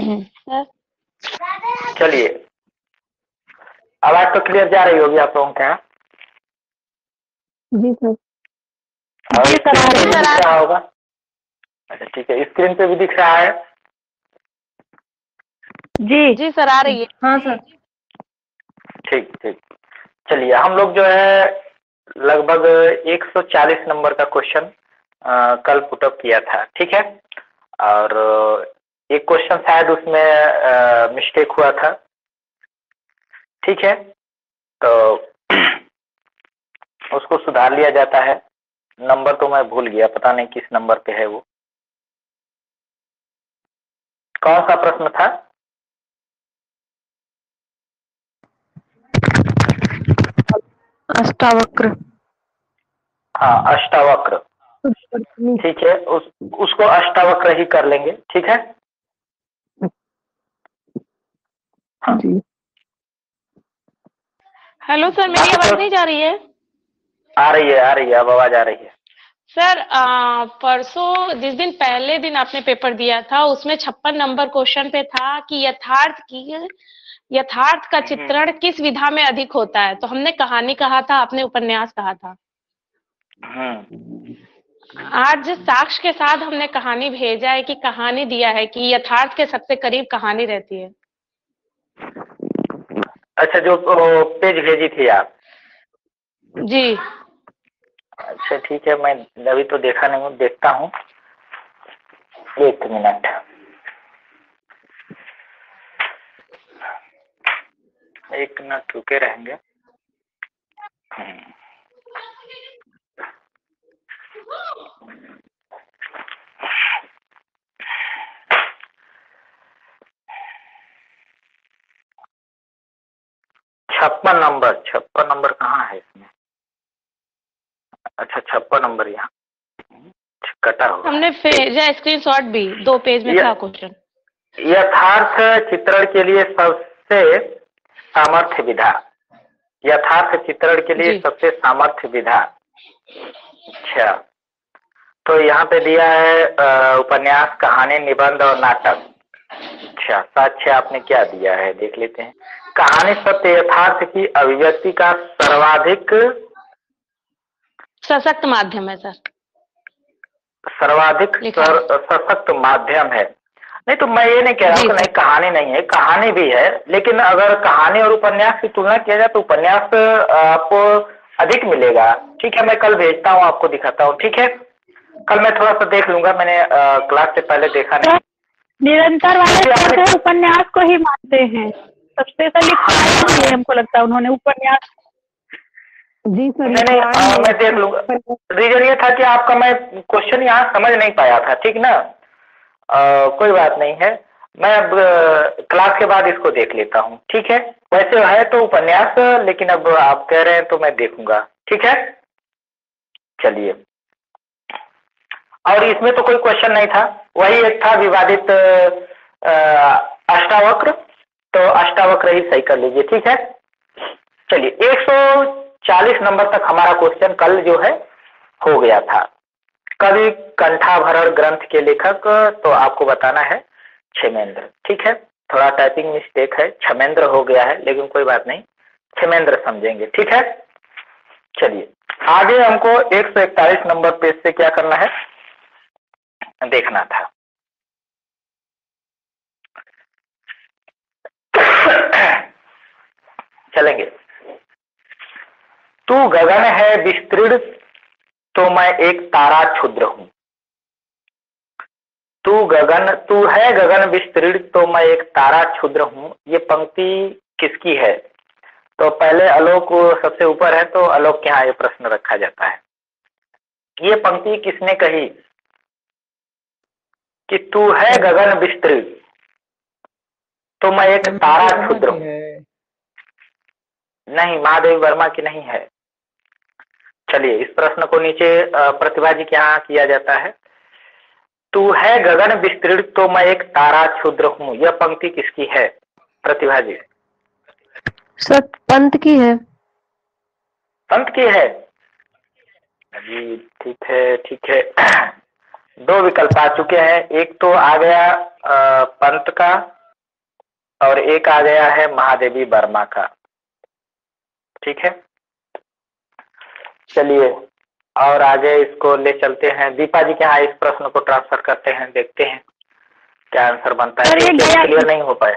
Sir चलिए, आवाज तो क्लियर जा रही होगी आप लोगों के यहाँ? जी सर। और जी स्क्रीन पे भी सर, दिख रहा होगा? अच्छा ठीक है, स्क्रीन पे भी दिख रहा है? जी सर आ रही है। हाँ सर। ठीक ठीक। चलिए, हम लोग जो है लगभग 140 नंबर का क्वेश्चन कल पुटअप किया था, ठीक है। और एक क्वेश्चन शायद उसमें मिस्टेक हुआ था, ठीक है। तो उसको सुधार लिया जाता है। नंबर तो मैं भूल गया, पता नहीं किस नंबर पे है वो। कौन सा प्रश्न था? अष्टावक्र। हाँ, अष्टावक्र। ठीक है, उसको अष्टावक्र ही कर लेंगे, ठीक है। हाँ। जी। हेलो सर, मेरी आवाज नहीं जा रही है? आ रही है, अब आवाज आ रही है। सर परसों जिस दिन पहले दिन आपने पेपर दिया था उसमें 56 नंबर क्वेश्चन पे था कि यथार्थ का चित्रण किस विधा में अधिक होता है। तो हमने कहानी कहा था, आपने उपन्यास कहा था। आज साक्ष्य के साथ हमने कहानी भेजा है कि कहानी दिया है कि यथार्थ के सबसे करीब कहानी रहती है। अच्छा, जो पेज भेजी थी आप? जी। अच्छा ठीक है, मैं अभी तो देखा नहीं हूँ, देखता हूँ। एक मिनट, एक मिनट रुके रहेंगे। छप्पन नंबर कहाँ है इसमें? अच्छा, 56 नंबर यहाँ कटा हुआ। हमने भेजा स्क्रीनशॉट भी, 2 पेज में था क्वेश्चन। यथार्थ चित्रण के लिए सबसे सामर्थ्य विधा। यथार्थ चित्रण के लिए सबसे सामर्थ्य विधा। अच्छा, तो यहाँ पे दिया है उपन्यास, कहानी, निबंध और नाटक। अच्छा, साक्ष्य आपने क्या दिया है देख लेते हैं। कहानी सत्य यथार्थ की अभिव्यक्ति का सर्वाधिक सशक्त माध्यम है सर। सर्वाधिक सशक्त माध्यम है। नहीं तो मैं ये नहीं कह रहा हूँ कि नहीं, कहानी नहीं है, कहानी भी है, लेकिन अगर कहानी और उपन्यास की तुलना किया जाए तो उपन्यास आपको अधिक मिलेगा। ठीक है, मैं कल भेजता हूँ, आपको दिखाता हूँ, ठीक है। कल मैं थोड़ा सा देख लूंगा, मैंने क्लास से पहले देखा नहीं। निरंतर वाले उपन्यास को ही मानते हैं, सबसे पहले हमको लगता है उन्होंने उपन्यास। जी सर, नहीं, मैं देख लूंगा। रीजन ये था कि आपका मैं क्वेश्चन यहाँ समझ नहीं पाया था, ठीक ना। कोई बात नहीं है, मैं अब क्लास के बाद इसको देख लेता हूँ, ठीक है। वैसे है तो उपन्यास, लेकिन अब आप कह रहे हैं तो मैं देखूंगा, ठीक है। चलिए, और इसमें तो कोई क्वेश्चन नहीं था, वही एक था विवादित अष्टावक्र। तो अष्टावक्र ही सही कर लीजिए, ठीक है। चलिए, 140 नंबर तक हमारा क्वेश्चन कल जो है हो गया था। कवि कंठाभरण ग्रंथ के लेखक, तो आपको बताना है क्षेमेंद्र, ठीक है। थोड़ा टाइपिंग मिस्टेक है, क्षेमेंद्र हो गया है, लेकिन कोई बात नहीं, क्षेमेंद्र समझेंगे, ठीक है। चलिए, आगे हमको 141 नंबर पेज से क्या करना है देखना था। चलेंगे। तू गगन है विस्तृत तो मैं एक तारा क्षुद्र हूं। तू है गगन विस्तृत तो मैं एक तारा क्षुद्र हूं। ये पंक्ति किसकी है? तो पहले आलोक सबसे ऊपर है, तो आलोक के यहाँ ये प्रश्न रखा जाता है। ये पंक्ति किसने कही कि तू है गगन विस्तृत तो मैं एक तारा क्षुद्र हूं? नहीं, महादेव वर्मा की नहीं है। चलिए, इस प्रश्न को नीचे प्रतिभा जी के यहाँ किया जाता है। तू है गगन विस्तृत तो मैं एक तारा क्षुद्र हूं, यह पंक्ति किसकी है प्रतिभा जी? सर पंत की है। पंत की है जी, ठीक है, ठीक है। 2 विकल्प आ चुके हैं, एक तो आ गया पंत का, और एक आ गया है महादेवी वर्मा का। ठीक है, चलिए और आगे इसको ले चलते हैं। दीपा जी के यहाँ इस प्रश्न को ट्रांसफर करते हैं, देखते हैं क्या आंसर बनता है। सर ये क्लियर नहीं हो पाया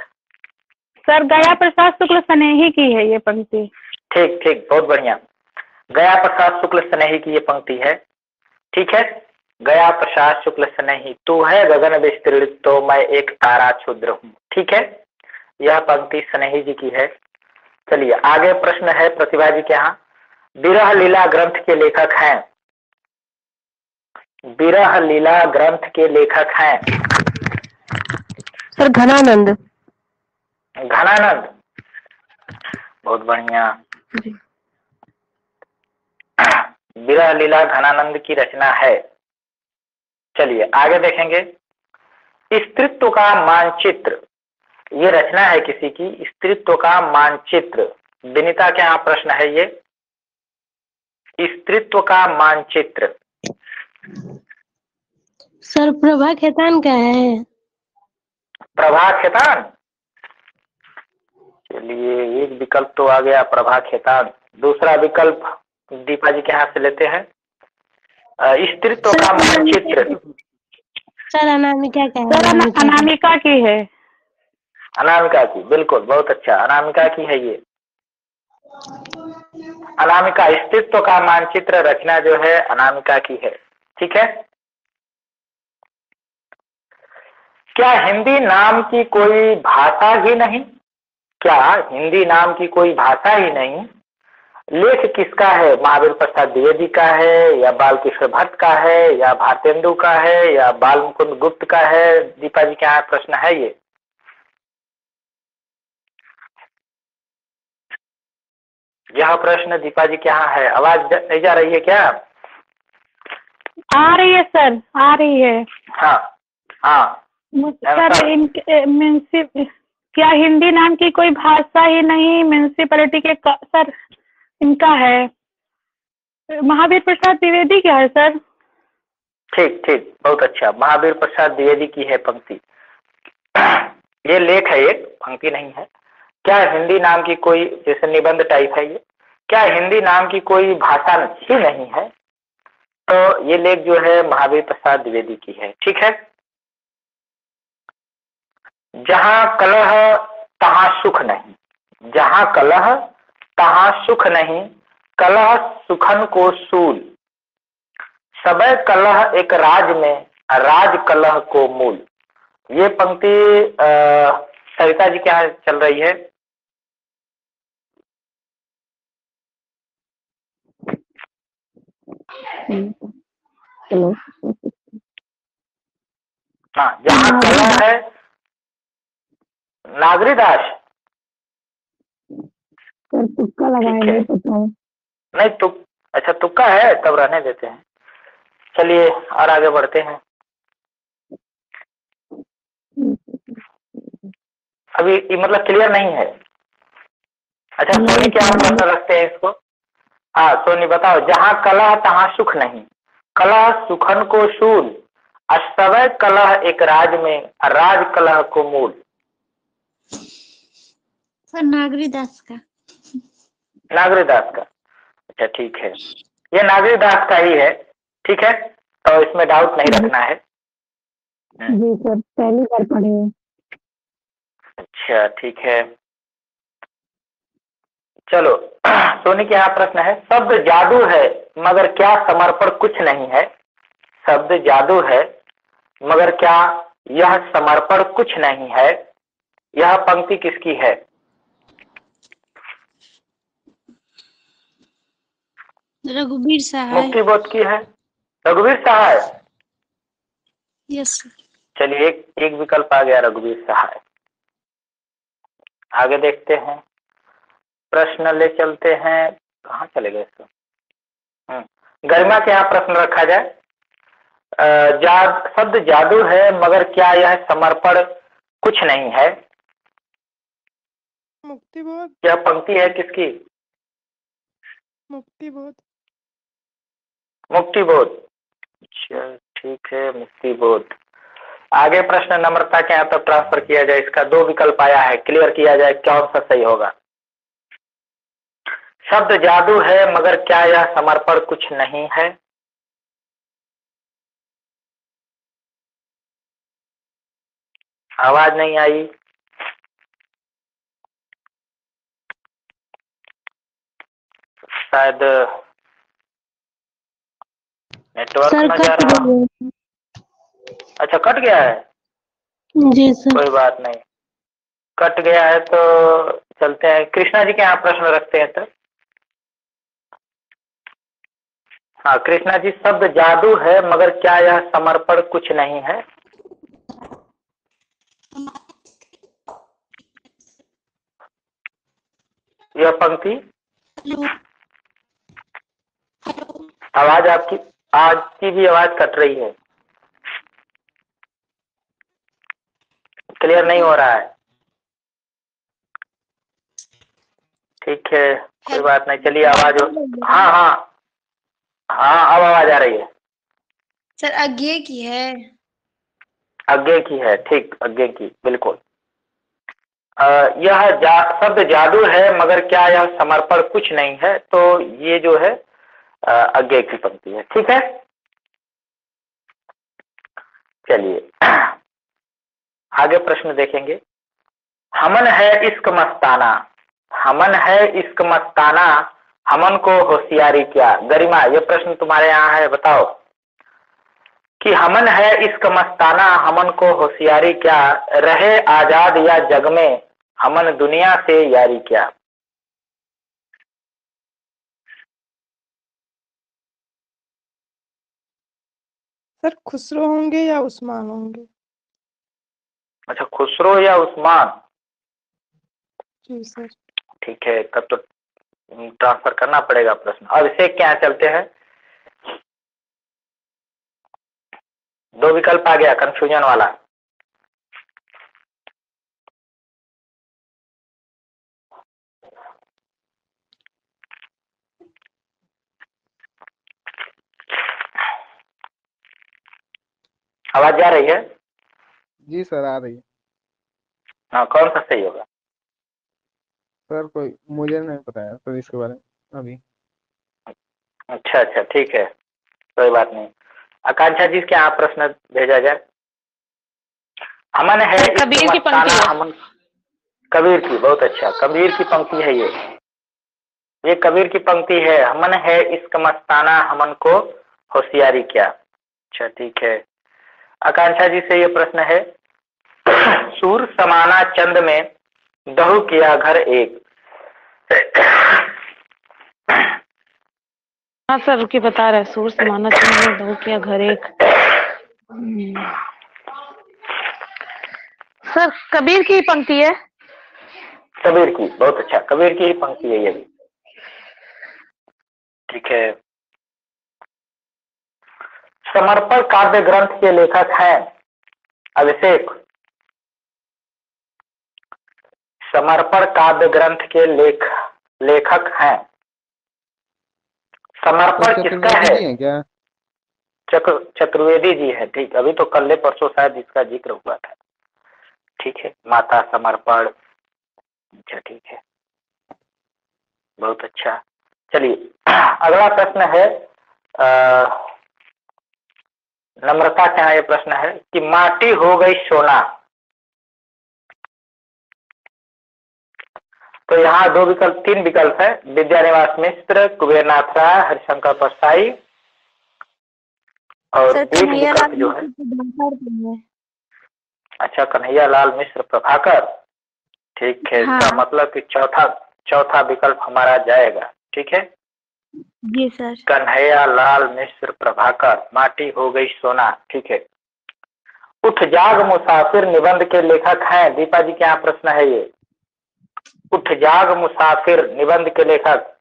सर, गया प्रसाद शुक्ल स्नेही की है ये पंक्ति। ठीक ठीक, बहुत बढ़िया। गया प्रसाद शुक्ल स्नेही की ये पंक्ति है। ठीक है, गया प्रसाद शुक्ल स्नेही, तू है गगन विस्तृत तो मैं एक तारा क्षुद्र हूँ। ठीक है, यह पंक्ति स्नेही जी की है। चलिए आगे प्रश्न है प्रतिभा जी के यहाँ। विरह लीला ग्रंथ के लेखक हैं, विरह लीला ग्रंथ के लेखक हैं सर घनानंद। घनानंद, बहुत बढ़िया। विरह लीला घनानंद की रचना है। चलिए आगे देखेंगे। स्त्रीत्व का मानचित्र, ये रचना है किसी की। स्त्रीत्व का मानचित्र, विनीता के यहाँ प्रश्न है ये। स्त्रीत्व का मानचित्र सर प्रभा खेतान का है। प्रभा खेतान, चलिए एक विकल्प तो आ गया प्रभा खेतान। दूसरा विकल्प दीपा जी के हाथ से लेते हैं। स्त्रीत्व का मानचित्र सर अनामिका का है। सर अनामिका की है। अनामिका की, बिल्कुल, बहुत अच्छा, अनामिका की है ये। अनामिका, स्त्रीत्व का मानचित्र रचना जो है अनामिका की है। ठीक है, क्या हिंदी नाम की कोई भाषा ही नहीं, क्या हिंदी नाम की कोई भाषा ही नहीं? लेख किसका है? महावीर प्रसाद द्विवेदी का है, या बालकृष्ण भट्ट का है, या भारतेंदु का है, या बाल मुकुंद गुप्त का है? दीपा जी के यहाँ प्रश्न है ये। यह प्रश्न दीपा जी के यहाँ है। आवाज नहीं जा रही है क्या? आ रही है सर, आ रही है। हाँ हाँ सर, क्या हिंदी नाम की कोई भाषा ही नहीं म्यूनिसिपैलिटी के सर इनका है, महावीर प्रसाद द्विवेदी का है सर। ठीक ठीक, बहुत अच्छा, महावीर प्रसाद द्विवेदी की है पंक्ति। ये लेख है, एक पंक्ति नहीं है। क्या हिंदी नाम की कोई, जैसे निबंध टाइप है ये, क्या हिंदी नाम की कोई भाषा ही नहीं है? तो ये लेख जो है महावीर प्रसाद द्विवेदी की है। ठीक है, जहां कलह तहां सुख नहीं, जहां कलह तहां सुख नहीं, कलह सुखन को सूल, सबय कलह एक राज में, राज कलह को मूल। ये पंक्ति सरिता जी के यहाँ चल रही है। हेलो, हाँ, जहाँ कलह है, नागरीदास। सर तुक्का लगाएंगे तो नहीं तुक, अच्छा तुक्का है, तब रहने देते हैं। चलिए और आगे बढ़ते हैं। अभी मतलब क्लियर नहीं है। अच्छा सोनी क्या प्रश्न रखते हैं इसको? हाँ सोनी बताओ। जहाँ कलह तहाँ सुख नहीं, कलह सुखन को सूल, अस्तवय कलह एक राज में, राज कलह को मूल। सर नागरीदास का। नागरीदास का, अच्छा ठीक है, ये नागरीदास का ही है। ठीक है, तो इसमें डाउट नहीं रखना है। जी सर, पहली बार पढ़े हैं। अच्छा ठीक है, चलो सोनी के यहाँ प्रश्न है। शब्द जादू है मगर क्या समर्पण कुछ नहीं है? शब्द जादू है मगर क्या यह समर्पण कुछ नहीं है? यह पंक्ति किसकी है? रघुवीर सहाय। मुक्ति बोध की है। रघुवीर सहाय, यस सर। चलिए एक विकल्प आ गया, रघुवीर सहाय। आगे देखते हैं, प्रश्न ले चलते हैं। कहाँ चले गए इसको? गरिमा के यहाँ प्रश्न रखा जाए। शब्द जादू है मगर क्या यह समर्पण कुछ नहीं है? मुक्ति बोध। यह पंक्ति है किसकी? मुक्ति बोध। मुक्ति बोध, अच्छा ठीक है, मुक्ति बोध। आगे प्रश्न नम्रता के यहाँ तक ट्रांसफर किया जाए, इसका 2 विकल्प आया है, क्लियर किया जाए कौन सा सही होगा। शब्द जादू है मगर क्या यह समर्पण कुछ नहीं है। आवाज नहीं आई। शायद नेटवर्क सर न जा कट रहा। गई। अच्छा कट गया है, जी सर। कोई बात नहीं, कट गया है तो चलते हैं कृष्णा जी के यहाँ प्रश्न रखते हैं। तो हाँ कृष्णा जी, शब्द जादू है मगर क्या यह समर्पण कुछ नहीं है। यह पंक्ति, आवाज आपकी भी आवाज कट रही है, क्लियर नहीं हो रहा है। ठीक है कोई बात नहीं, चलिए आवाज हाँ हाँ हाँ अब आवाज आ रही है। सर अज्ञे की है। अज्ञे की है, ठीक, अज्ञे की, बिल्कुल। यह शब्द जादू है मगर क्या यह समर्पण कुछ नहीं है, तो ये जो है अज्ञे की पंक्ति है। ठीक है, चलिए आगे प्रश्न देखेंगे। हमन है इश्क मस्ताना, हमन है इश्क मस्ताना, हमन को होशियारी क्या। गरिमा ये प्रश्न तुम्हारे यहाँ है, बताओ कि हमन है इश्क मस्ताना, हमन को होशियारी क्या, रहे आजाद या जग में, हमन दुनिया से यारी क्या। सर खुसरो होंगे या उस्मान होंगे। अच्छा खुसरो या उस्मान, जी सर। ठीक है तब तो ट्रांसफर करना पड़ेगा प्रश्न। अब इसे क्या चलते हैं, 2 विकल्प आ गया कंफ्यूजन वाला। आवाज जा रही है। जी सर आ रही है। हाँ कौन सा सही होगा। सर कोई मुझे नहीं पता है सर इसके बारे में अभी। अच्छा अच्छा ठीक है कोई बात नहीं। आकांक्षा जी के यहाँ प्रश्न भेजा जाए। हमन है कबीर की पंक्ति है। हमन, कबीर की, बहुत अच्छा, कबीर की पंक्ति है ये कबीर की पंक्ति है। हमन है इश्क मस्ताना, हमन को होशियारी क्या। अच्छा ठीक है, आकांक्षा जी से ये प्रश्न है। सूर समाना चंद में, दहु किया घर एक। हाँ सर रुकी बता रहे, सूर समाना चाहिए, दो किया घर एक। सर कबीर की पंक्ति है। कबीर की, बहुत अच्छा, कबीर की ही पंक्ति है ये भी। ठीक है, समर्पण काव्य ग्रंथ के लेखक हैं अभिषेक। समर्पण काव्य ग्रंथ के लेखक हैं। समर्पण किसका है क्या? चतुर्वेदी जी है। ठीक, अभी तो कल परसों शायद इसका जिक्र हुआ था। ठीक है, माता समर्पण। अच्छा ठीक है, बहुत अच्छा। चलिए अगला प्रश्न है, नम्रता के यहाँ ये प्रश्न है कि माटी हो गई सोना। तो यहाँ 2 विकल्प, 3 विकल्प है, विद्यानिवास मिश्र, कुबेरनाथ राय, हरिशंकर परसाई, और एक विकल्प जो है, अच्छा कन्हैया लाल मिश्र प्रभाकर। ठीक है, हाँ। इसका मतलब कि चौथा विकल्प हमारा जाएगा। ठीक है जी सर। कन्हैया लाल मिश्र प्रभाकर, माटी हो गई सोना। ठीक है, उठ जाग मुसाफिर निबंध के लेखक हैं। दीपा जी के यहाँ प्रश्न है ये, उठ जाग मुसाफिर निबंध के लेखक।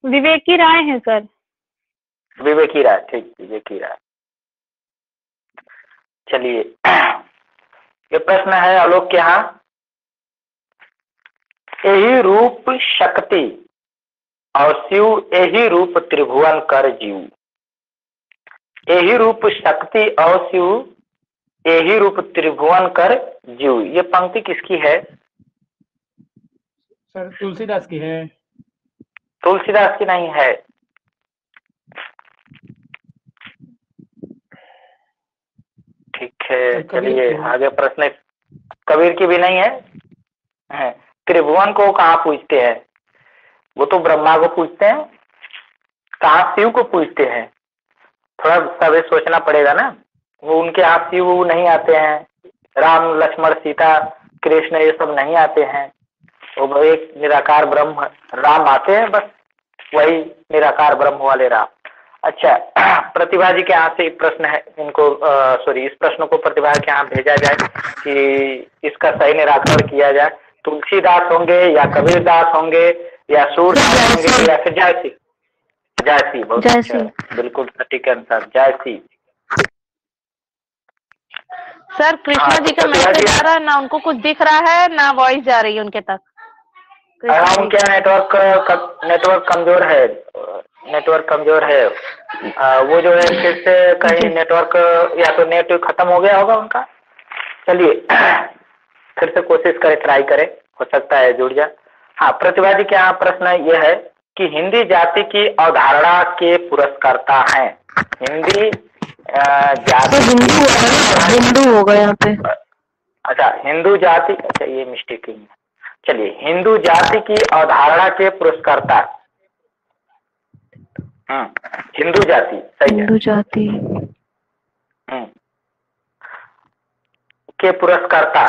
विवेकी राय हैं सर। विवेकी राय, ठीक, विवेकी राय। चलिए ये प्रश्न है आलोक के यहाँ। यही रूप शक्ति और शिव, यही रूप त्रिभुवन कर जीव। यही रूप शक्ति और शिव यही रूप त्रिभुवन कर जीव, ये पंक्ति किसकी है? सर तुलसीदास की है। तुलसीदास की नहीं है। ठीक है, चलिए आगे प्रश्न। कबीर की भी नहीं है। त्रिभुवन को कहाँ पूछते हैं? वो तो ब्रह्मा को पूछते हैं, कहाँ शिव को पूछते हैं? थोड़ा सब सोचना पड़ेगा ना। वो उनके यहाँ शिव नहीं आते हैं, राम लक्ष्मण सीता कृष्ण ये सब नहीं आते हैं। वो एक निराकार ब्रह्म राम आते हैं, बस वही निराकार ब्रह्म वाले राम। अच्छा, प्रतिभा जी के यहाँ से प्रश्न है, इनको सॉरी इस प्रश्न को प्रतिभा के यहाँ भेजा जाए कि इसका सही निराकरण किया जाए। तुलसीदास होंगे या कबीरदास होंगे या सूरदास होंगे या फिर जयसी? जयसी, बहुत अच्छा, बिल्कुल सटीक answer, JC. Sir Krishna ji का मैसेज आ रहा है, ना उनको कुछ दिख रहा है ना वॉइस जा रही है उनके तक। उनके नेटवर्क कमजोर है, नेटवर्क कमजोर है। वो जो है फिर से कहीं नेटवर्क या तो नेट खत्म हो गया होगा उनका। चलिए फिर से कोशिश करें, ट्राई करें, हो सकता है जुड़ जाए। हाँ, प्रतिभा जी के यहाँ प्रश्न ये है कि हिंदी जाति की अवधारणा के पुरस्कर्ता हैं। हिंदी जाति हिंदू होगा यहाँ पे। अच्छा, हिंदू जाति, अच्छा ये मिस्टेक है। चलिए, हिंदू जाति की अवधारणा के पुरस्कर्ता। हिंदू जाति सही है। हिंदू जाति के पुरस्कर्ता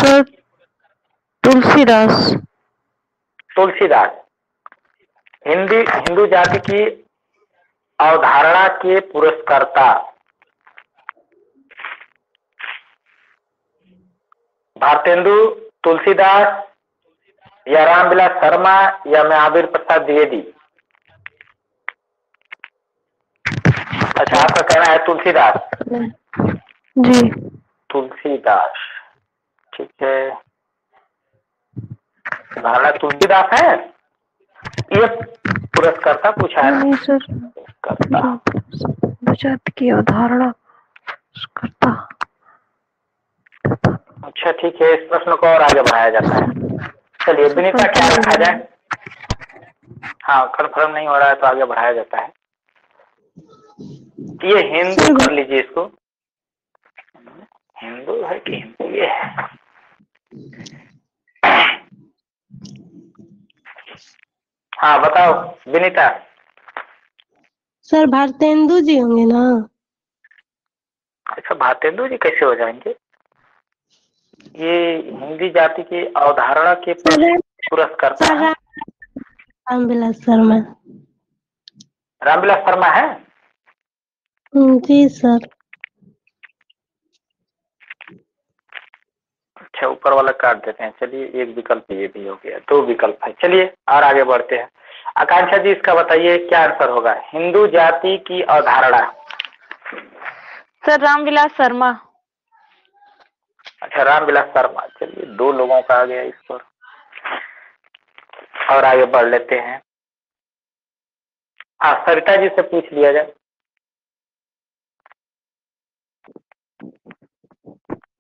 तुलसीदास। तुलसीदास हिंदू जाति की अवधारणा के पुरस्कर्ता। भारतेंदु, तुलसीदास या रामविलास शर्मा या महावीर प्रसाद द्विवेदी? अच्छा, आपका कहना है तुलसीदास जी। तुलसीदास, ठीक है। धारणा तुलसीदास है, ये पुरस्कर्ता पूछा है। नहीं सर, जाति की अवधारणा करता। अच्छा ठीक है, इस प्रश्न को और आगे बढ़ाया जाता है। चलिए विनीता, क्या रखा जाए? हाँ, कंफर्म नहीं हो रहा है तो आगे बढ़ाया जाता है। ये हिंदू कर लीजिए, इसको हिंदू है कि हिंदू ये है? हाँ बताओ विनीता। सर भारतेंदु जी होंगे ना? अच्छा, भारतेंदु जी कैसे हो जाएंगे? ये हिंदी जाति की अवधारणा के पुरस्कर्ता हैं। रामविलास शर्मा। रामविलास शर्मा है? जी सर। अच्छा, ऊपर वाला काट देते हैं। चलिए, एक विकल्प ये भी हो गया, दो विकल्प है। चलिए और आगे बढ़ते हैं। आकांक्षा जी, इसका बताइए क्या आंसर होगा? हिंदू जाति की अवधारणा। सर रामविलास शर्मा। अच्छा, रामविलास शर्मा। चलिए, दो लोगों का आ गया इस पर। और आगे बढ़ लेते हैं। हाँ, सरिता जी से पूछ लिया जाए।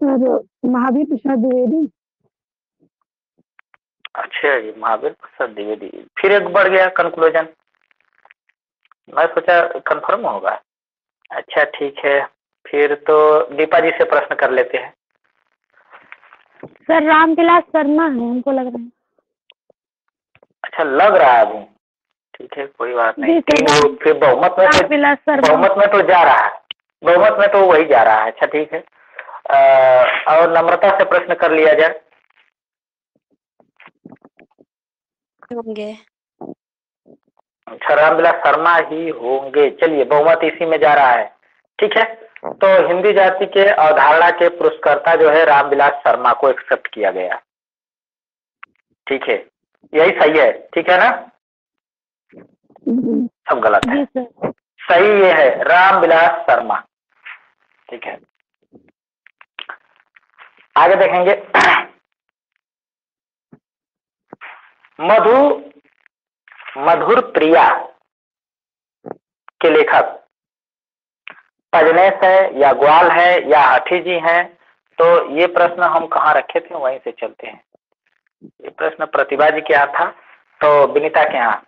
महावीर प्रसाद द्विवेदी। अच्छा जी, महावीर प्रसाद द्विवेदी। फिर एक बढ़ गया कंक्लूजन, मैं सोचा कंफर्म होगा। अच्छा ठीक है, फिर तो दीपा जी से प्रश्न कर लेते हैं। सर रामविलास शर्मा है, हमको लग रहा है। अच्छा, लग रहा है अभी, ठीक है कोई बात नहीं। फिर बहुमत में तो जा रहा है, बहुमत में तो वही जा रहा है। अच्छा ठीक है, और नम्रता से प्रश्न कर लिया जाए। होंगे। अच्छा, रामविलास शर्मा ही होंगे। चलिए, बहुमत इसी में जा रहा है। ठीक है, तो हिंदी जाति के अवधारणा के पुरस्कर्ता जो है रामविलास शर्मा को एक्सेप्ट किया गया। ठीक है, यही सही है, ठीक है ना? सब गलत है, सही ये है रामविलास शर्मा। ठीक है, आगे देखेंगे। मधुर प्रिया के लेखक पजनेस है या ग्वाल है या हठी जी हैं तो ये प्रश्न हम कहाँ रखे थे, वहीं से चलते हैं। ये प्रश्न प्रतिभा जी के यहाँ था, तो विनीता के यहाँ।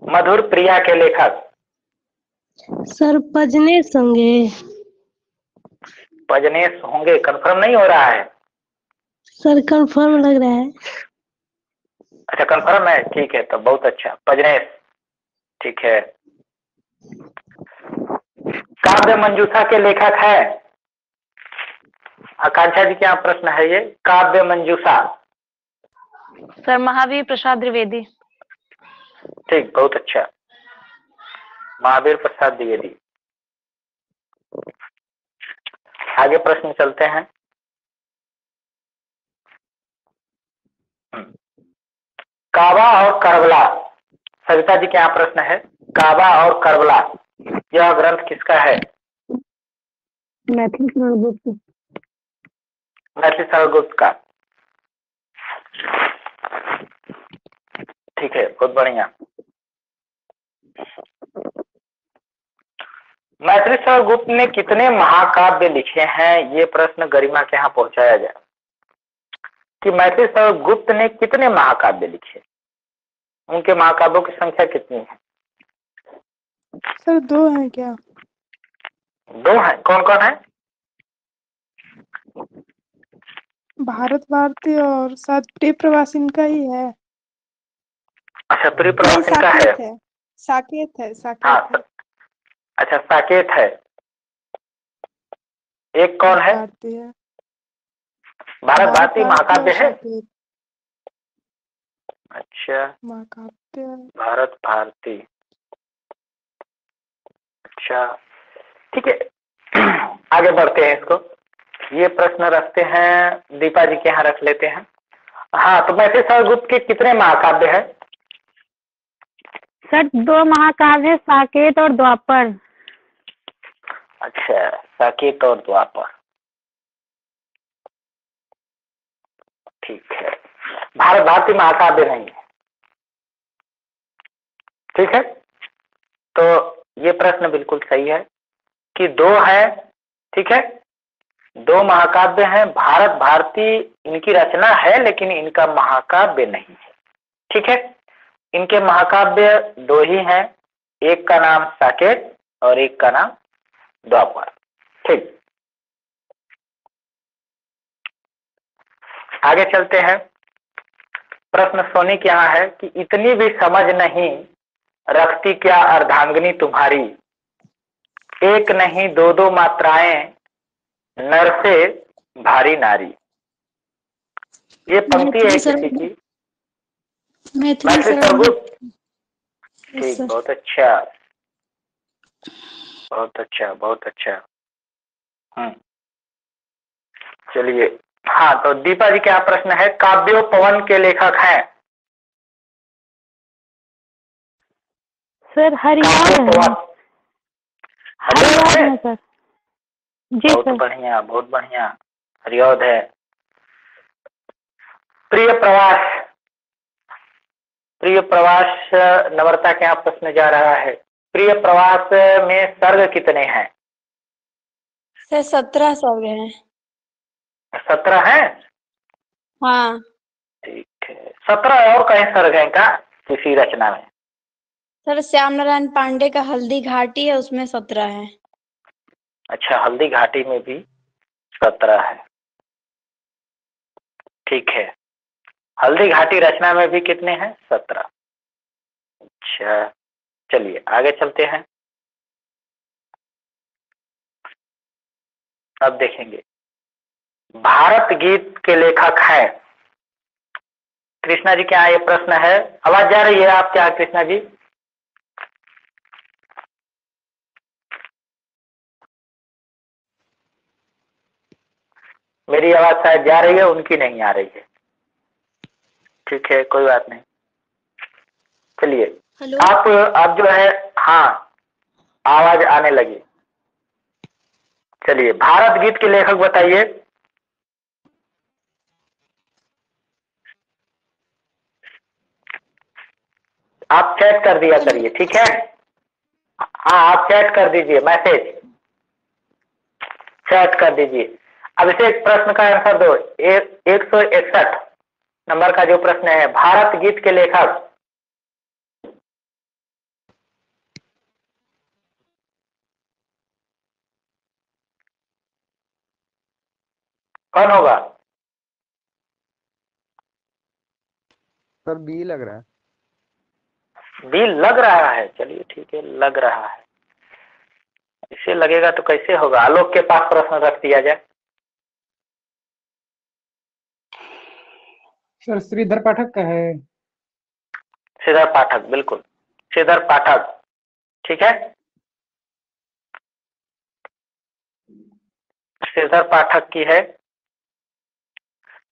मधुर प्रिया के लेखक सर पजनेस होंगे। पजनेस होंगे, कंफर्म नहीं हो रहा है? सर कंफर्म लग रहा है। अच्छा कंफर्म है, ठीक है, तो बहुत अच्छा, पजनेस, ठीक है। काव्य मंजूषा के लेखक है, आकांक्षा जी क्या प्रश्न है ये, काव्य मंजूषा? सर महावीर प्रसाद द्विवेदी। ठीक, बहुत अच्छा, महावीर प्रसाद द्विवेदी। आगे प्रश्न चलते हैं। काबा और करबला, सविता जी क्या प्रश्न है, काबा और करबला यह ग्रंथ किसका है? मैथिली शरण मैथिली शरण गुप्त का, ठीक है, बहुत बढ़िया। मैथिली शरण गुप्त ने कितने महाकाव्य लिखे हैं, ये प्रश्न गरिमा के यहाँ पहुंचाया जाए कि मैथिली शरण गुप्त ने कितने महाकाव्य लिखे, उनके महाकाव्यों की संख्या कितनी है? सर 2 हैं क्या? 2 है, कौन कौन है? भारत भारती और शायद प्रिय प्रवासी इनका ही है। अच्छा, प्रिय नहीं, प्रवासी का है। साकेत है, साकेत है, साकेत हाँ, है। अच्छा साकेत है। एक कौन है? भारती है, भारत भारती महाकाव्य है। साकेत अच्छा, महाकाव्य। भारत भारती, अच्छा ठीक है। आगे बढ़ते हैं, इसको ये प्रश्न रखते हैं, दीपा जी के यहाँ रख लेते हैं। हाँ, तो मैथिली शरण गुप्त के कितने महाकाव्य है? सर 2 महाकाव्य, साकेत और द्वापर। अच्छा, साकेत और द्वापर, ठीक है। भारत भारती महाकाव्य नहीं है, ठीक है। तो ये प्रश्न बिल्कुल सही है कि 2 है, ठीक है, 2 महाकाव्य हैं। भारत भारती इनकी रचना है, लेकिन इनका महाकाव्य नहीं है, ठीक है। इनके महाकाव्य 2 ही हैं, एक का नाम साकेत और एक का नाम द्वापर, ठीक। आगे चलते हैं। प्रश्न सोनी के यहाँ है कि इतनी भी समझ नहीं रखती क्या अर्धांगिनी तुम्हारी, एक नहीं 2 मात्राएं नर से भारी नारी। ये पंक्ति है किसी की, मैथिली शरण गुप्त, ठीक, बहुत अच्छा, बहुत अच्छा, बहुत अच्छा। चलिए, हाँ, तो दीपा जी क्या प्रश्न है, काव्योपवन के लेखक हैं? सर हरियाणा है। हरियाणा है सर। जी बहुत सर। बढ़िया, बहुत बढ़िया, हरिऔध है। प्रिय प्रवास, प्रिय प्रवास नम्रता के यहाँ प्रश्न जा रहा है, प्रिय प्रवास में सर्ग कितने हैं? सर 17 सर्ग हैं। 17 है, हाँ ठीक है। 17 और कहीं सर्ग हैं क्या किसी रचना में? सर, श्याम नारायण पांडे का हल्दी घाटी है, उसमें 17 है। अच्छा, हल्दी घाटी में भी 17 है, ठीक है। हल्दी घाटी रचना में भी कितने हैं? 17। अच्छा, चलिए आगे चलते हैं। अब देखेंगे, भारत गीत के लेखक हैं कृष्णा जी, क्या ये प्रश्न है? आवाज जा रही है आप क्या कृष्णा जी? मेरी आवाज शायद जा रही है, उनकी नहीं आ रही है, ठीक है, कोई बात नहीं। चलिए, हेलो, आप जो है, हाँ, आवाज आने लगी। चलिए, भारत गीत के लेखक बताइए। आप चैट कर दिया करिए, ठीक है। हाँ, आप चैट कर दीजिए, मैसेज चैट कर दीजिए। अब इसे एक प्रश्न का आंसर दो। 161 नंबर का जो प्रश्न है, भारत गीत के लेखक कौन होगा? सर बी लग रहा है। बी लग रहा है, चलिए ठीक है, लग रहा है। इसे लगेगा तो कैसे होगा? आलोक के पास प्रश्न रख दिया जाए। सर श्रीधर पाठक का है। श्रीधर पाठक, बिल्कुल श्रीधर पाठक, ठीक है, श्रीधर पाठक की है।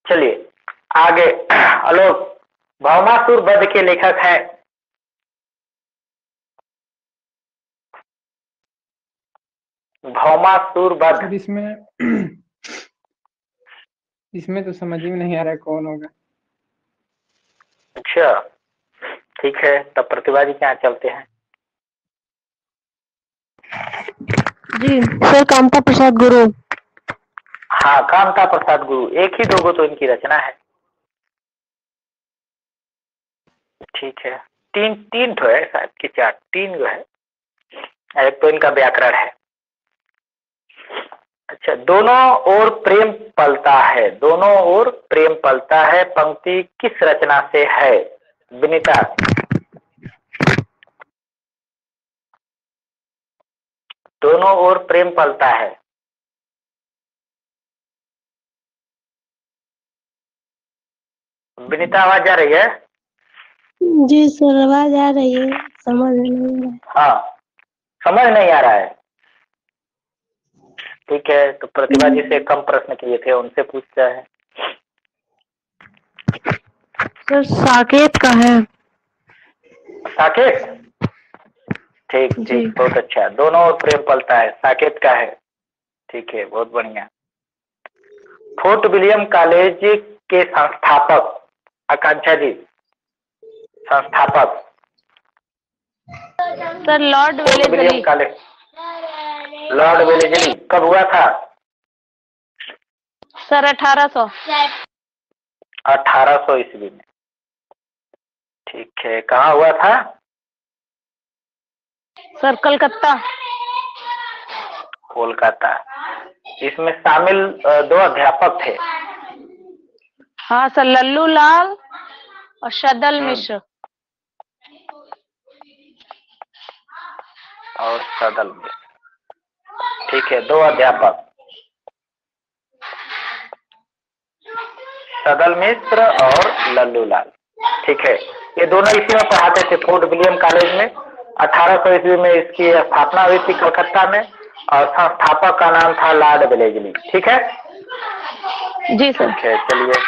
चलिए आगे, आलोक, भौमासुर वध के लेखक हैं। भौमासुर वध। सर इसमें तो समझ ही में नहीं आ रहा है कौन होगा। अच्छा ठीक है, तब प्रतिभा जी के यहाँ चलते हैं। जी सर, कामता प्रसाद गुरु। हाँ, कामता प्रसाद गुरु, एक ही दो गो तो इनकी रचना है। ठीक है, तीन तो है शायद कि चार, तीन जो है, एक तो इनका व्याकरण है। अच्छा, दोनों ओर प्रेम पलता है, दोनों ओर प्रेम पलता है, पंक्ति किस रचना से है? विनीता। दोनों ओर प्रेम पलता है, विनीता आवाज जा रही है? जी सर, आवाज आ रही है, समझ नहीं आ रहा है। हाँ, समझ नहीं आ रहा है। ठीक है, तो प्रतिभा जी से कम प्रश्न किए थे, उनसे पूछता है। सर साकेत का है। साकेत, ठीक ठीक, बहुत अच्छा, दोनों ओर प्रेम पलता है, साकेत का है। ठीक है, बहुत बढ़िया। फोर्ट विलियम कॉलेज के संस्थापक, आकांक्षा जी, संस्थापक। Sir Lord Wellesley. College, Lord Wellesley कब हुआ था? सर 1800। 1800 ईस्वी में। ठीक है, कहाँ हुआ था? सर कलकत्ता। कोलकाता। इसमें शामिल दो अध्यापक थे। हाँ सर, लल्लू लाल और सदल मिश्र। और सदल मिश्र, ठीक है, दो अध्यापक, सदल मिश्र और लल्लू लाल। ठीक है, ये दोनों इसी में पढ़ाते थे, फोर्ट विलियम कॉलेज में। 1800 ईस्वी में इसकी स्थापना हुई थी कलकत्ता में, और संस्थापक का नाम था लॉर्ड वेलेजली। ठीक है जी सर। ठीक है, चलिए।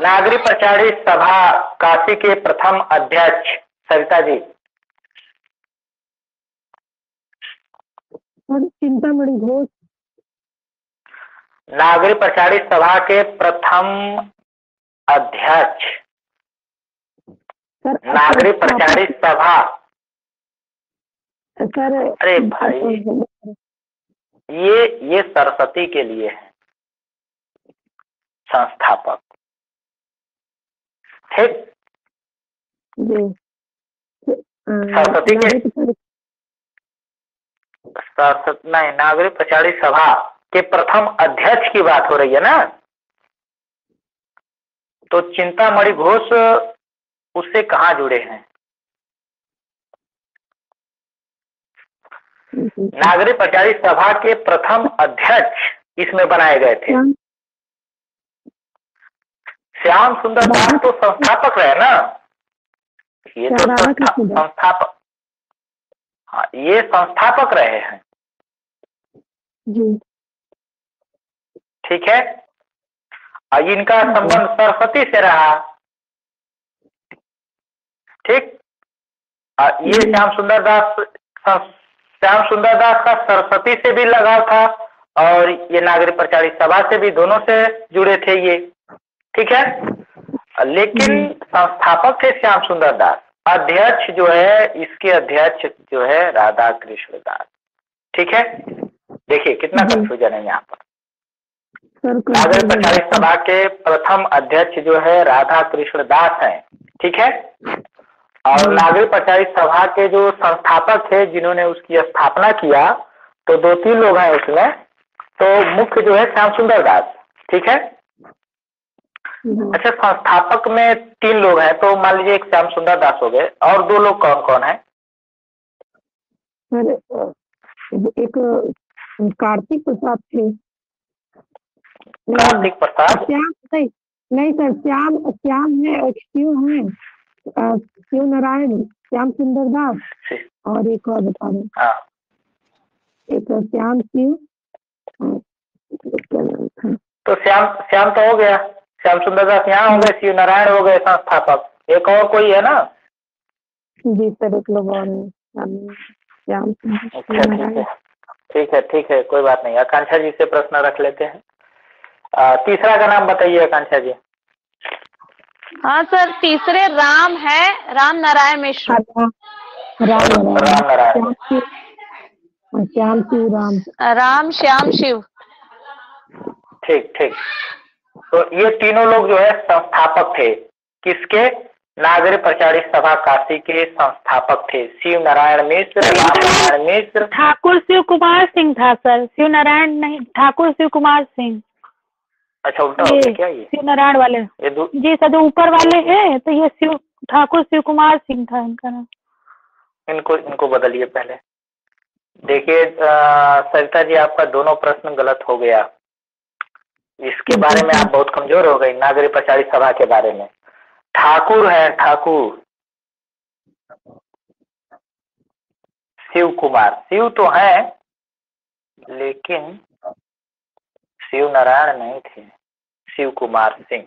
नागरिक प्रचारी सभा काशी के प्रथम अध्यक्ष, सविता जी। चिंतामणि घोष। नागरिक प्रचारी सभा के प्रथम अध्यक्ष, नागरिक प्रचारी सभा। सर अरे भाई, ये सरस्वती के लिए है, संस्थापक। ठीक, सरस्वती के नहीं, नागरिक प्रचारी सभा के प्रथम अध्यक्ष की बात हो रही है ना, तो चिंतामणि घोष उससे कहाँ जुड़े हैं? नागरिक प्रचारी सभा के प्रथम अध्यक्ष इसमें बनाए गए थे। श्याम सुंदर दास तो संस्थापक रहे ना, ये तो संस्थापक, हाँ ये संस्थापक रहे हैं जी। ठीक है, और इनका संबंध सरस्वती से रहा। ठीक, और ये श्याम सुंदर दास का सरस्वती से भी लगाव था, और ये नागरिक प्रचारी सभा से भी, दोनों से जुड़े थे ये। ठीक है, लेकिन संस्थापक थे श्याम सुंदर दास, अध्यक्ष जो है, इसके अध्यक्ष जो है राधा कृष्ण दास। ठीक है, देखिए कितना जी। कंफ्यूजन है यहाँ पर। सर नागरिक प्रचारित सभा के प्रथम अध्यक्ष जो है राधा कृष्ण दास हैं, ठीक है। और नागरिक प्रचारित सभा के जो संस्थापक थे जिन्होंने उसकी स्थापना किया, तो 2-3 लोग हैं उसमें। तो मुख्य जो है श्याम सुंदर दास, ठीक है। अच्छा, संस्थापक में 3 लोग हैं, तो मान लीजिए एक श्याम सुंदर दास हो गए, और 2 लोग कौन कौन है? सर एक कार्तिक प्रसाद थे। कार्तिक प्रसाद? श्याम नहीं, नहीं सर, श्याम है, एक शिव है, शिव नारायण, श्याम सुंदर दास, और एक और बता दें। हाँ, एक श्याम शिव, तो श्याम तो हो गया, श्याम सुंदर दास यहाँ हो गए, शिव नारायण हो गए संस्थापक। एक और कोई है ना? जी सर, एक लोग और श्याम। अच्छा, ठीक है, कोई बात नहीं। आकांक्षा जी से प्रश्न रख लेते हैं। तीसरा का नाम बताइए आकांक्षा जी। हाँ सर, तीसरे राम है, राम नारायण मिश्र। राम नारायण, श्याम शिव राम, राम श्याम शिव। ठीक। तो ये तीनों लोग जो है संस्थापक थे। किसके? नागरिक प्रचारित सभा काशी के संस्थापक थे। शिव नारायण मिश्र, राम नारायण मिश्र। ठाकुर शिव कुमार सिंह था सर, शिव नारायण नहीं, ठाकुर शिव कुमार सिंह। अच्छा, उल्टा हो गया क्या ये? शिव नारायण वाले जी सर, जो ऊपर वाले हैं, तो ये ठाकुर शिव कुमार सिंह था इनका नाम। इनको बदलिए पहले। देखिए सरिता जी, आपका दोनों प्रश्न गलत हो गया। इसके बारे में आप बहुत कमजोर हो गई, नागरिक प्रचारित सभा के बारे में। ठाकुर है, ठाकुर शिव कुमार। शिव तो है, लेकिन शिव नारायण नहीं थे, शिव कुमार सिंह,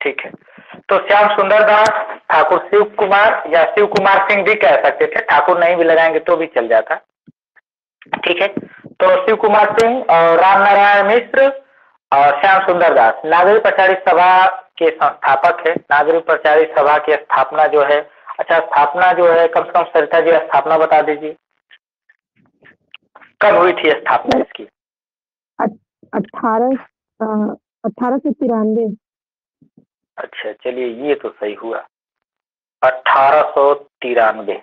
ठीक है। तो श्याम सुंदर दास, ठाकुर शिव कुमार, या शिव कुमार सिंह भी कह सकते थे, ठाकुर नहीं भी लगाएंगे तो भी चल जाता, ठीक है। तो शिव कुमार सिंह और राम नारायण मिश्र और श्याम सुंदर दास नागरिक प्रचारित सभा के संस्थापक है। नागरिक प्रचारित सभा की स्थापना जो है, अच्छा स्थापना जो है, कम से कम सरिता जी स्थापना बता दीजिए, कब हुई थी स्थापना इसकी? 1893। अच्छा, चलिए ये तो सही हुआ, 1893,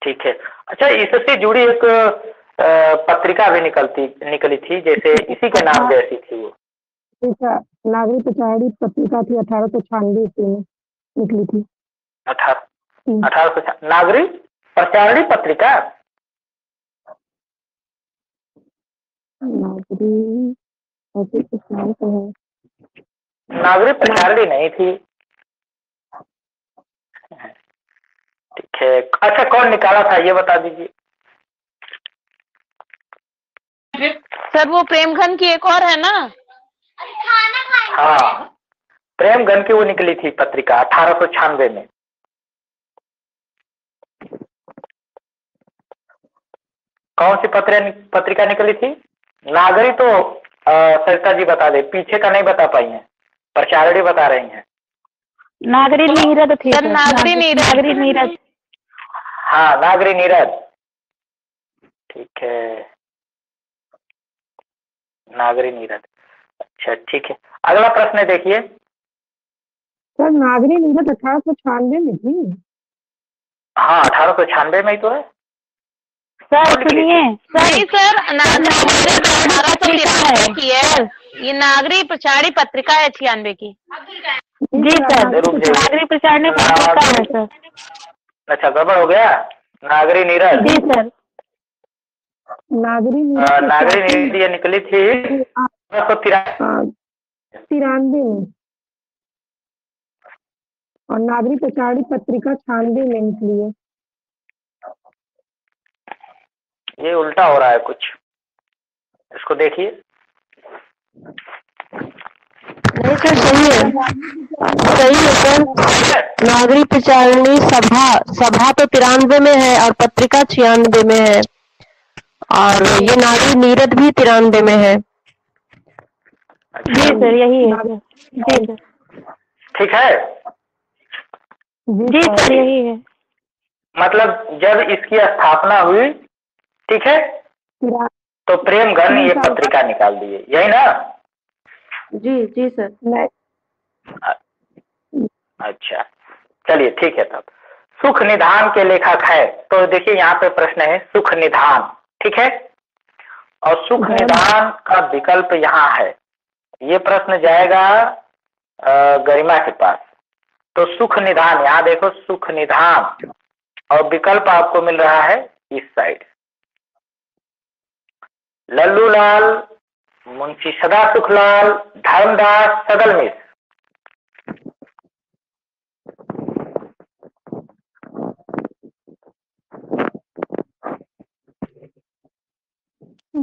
ठीक है। अच्छा, इससे जुड़ी एक पत्रिका भी निकली थी, जैसे इसी के नाम जैसी थी वो। नागरिक प्रचारित पत्रिका थी, 1896 में निकली थी। 1800 नागरिक प्रचारित पत्रिका? नागरिक प्रचारित नहीं थी, ठीक है। अच्छा, कौन निकाला था ये बता दीजिए। सर वो प्रेमघन की एक और है ना? हाँ, प्रेमघन की वो निकली थी पत्रिका 1896 में। कौन सी पत्रिका निकली थी? नागरिक तो सरिता जी बता दे, पीछे का नहीं बता पाई हैं, प्रचारिणी बता रही हैं। नागरिक नीरद थी सर, नागरिक नीरद। हाँ, नागरिक नीरद, ठीक है, नागरिक नीरद। अच्छा, ठीक है। अगला प्रश्न देखिए। सर नागरिक नीरद 1896 में थी। हाँ, 1896 में ही तो है सर। सुनिए नहीं सर, ये नागरिक प्रचारित पत्रिका है 96 की। जी सर, नागरिक प्रचारित पत्रिका है सर। अच्छा, गड़बड़ हो गया। नागरिक नीरद, जी सर, नागरिक नीरद ये निकली थी 1893 में, और नागरिक प्रचारित पत्रिका 96 में निकली है। ये उल्टा हो रहा है कुछ, इसको देखिए। नहीं सर, सही है सर। नागरिक प्रचारिणी सभा तो 93 में है, और पत्रिका 96 में है, और ये नागरिक नीरद भी 93 में है। जी सर, यही है सर। जी सर, ठीक है। जी सर, यही है। मतलब जब इसकी स्थापना हुई ठीक है, तो प्रेमगन ये पत्रिका निकाल दिए, यही ना? जी जी सर। अच्छा चलिए ठीक है। तब सुख निधान के लेखक है, तो देखिए यहाँ पे प्रश्न है सुख निधान, ठीक है, और सुख निधान का विकल्प यहाँ है। ये प्रश्न जाएगा गरिमा के पास। तो सुख निधान, यहाँ देखो सुख निधान, और विकल्प आपको मिल रहा है इस साइड, लल्लू लाल, मुंशी सदा सुखलाल, धर्मदास, सदल मिश्र।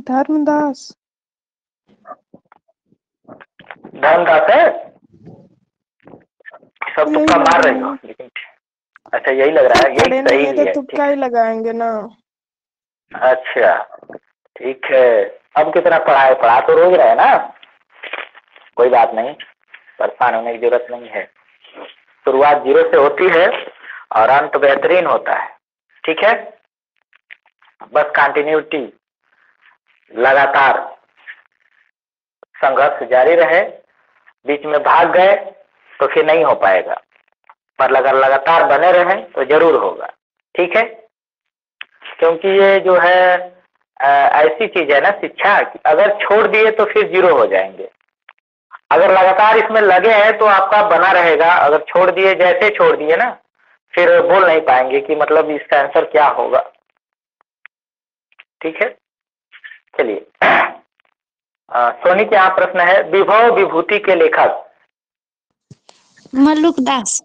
धर्मदास। धर्मदास है, सब यही तुक्का लग मार रहा रही हो, है। लेकिन अच्छा यही लग रहा है, पढ़े यही नहीं सही है भी तो है। तुक्का ही लगाएंगे ना। अच्छा ठीक है, अब कितना पढ़ा है? पढ़ा तो रोज रहे ना, कोई बात नहीं, परेशान होने की जरूरत नहीं है। शुरुआत 0 से होती है और अंत बेहतरीन होता है, ठीक है। बस कंटिन्यूटी, लगातार संघर्ष जारी रहे, बीच में भाग गए तो फिर नहीं हो पाएगा, पर अगर लगातार बने रहें तो जरूर होगा, ठीक है। क्योंकि ये जो है ऐसी चीज है ना शिक्षा, कि अगर छोड़ दिए तो फिर 0 हो जाएंगे। अगर लगातार इसमें लगे हैं तो आपका बना रहेगा, अगर छोड़ दिए, जैसे छोड़ दिए ना, फिर बोल नहीं पाएंगे कि मतलब इसका आंसर क्या होगा, ठीक है। चलिए सोनी के यहाँ प्रश्न है, विभव विभूति के लेखक? मलुकदास।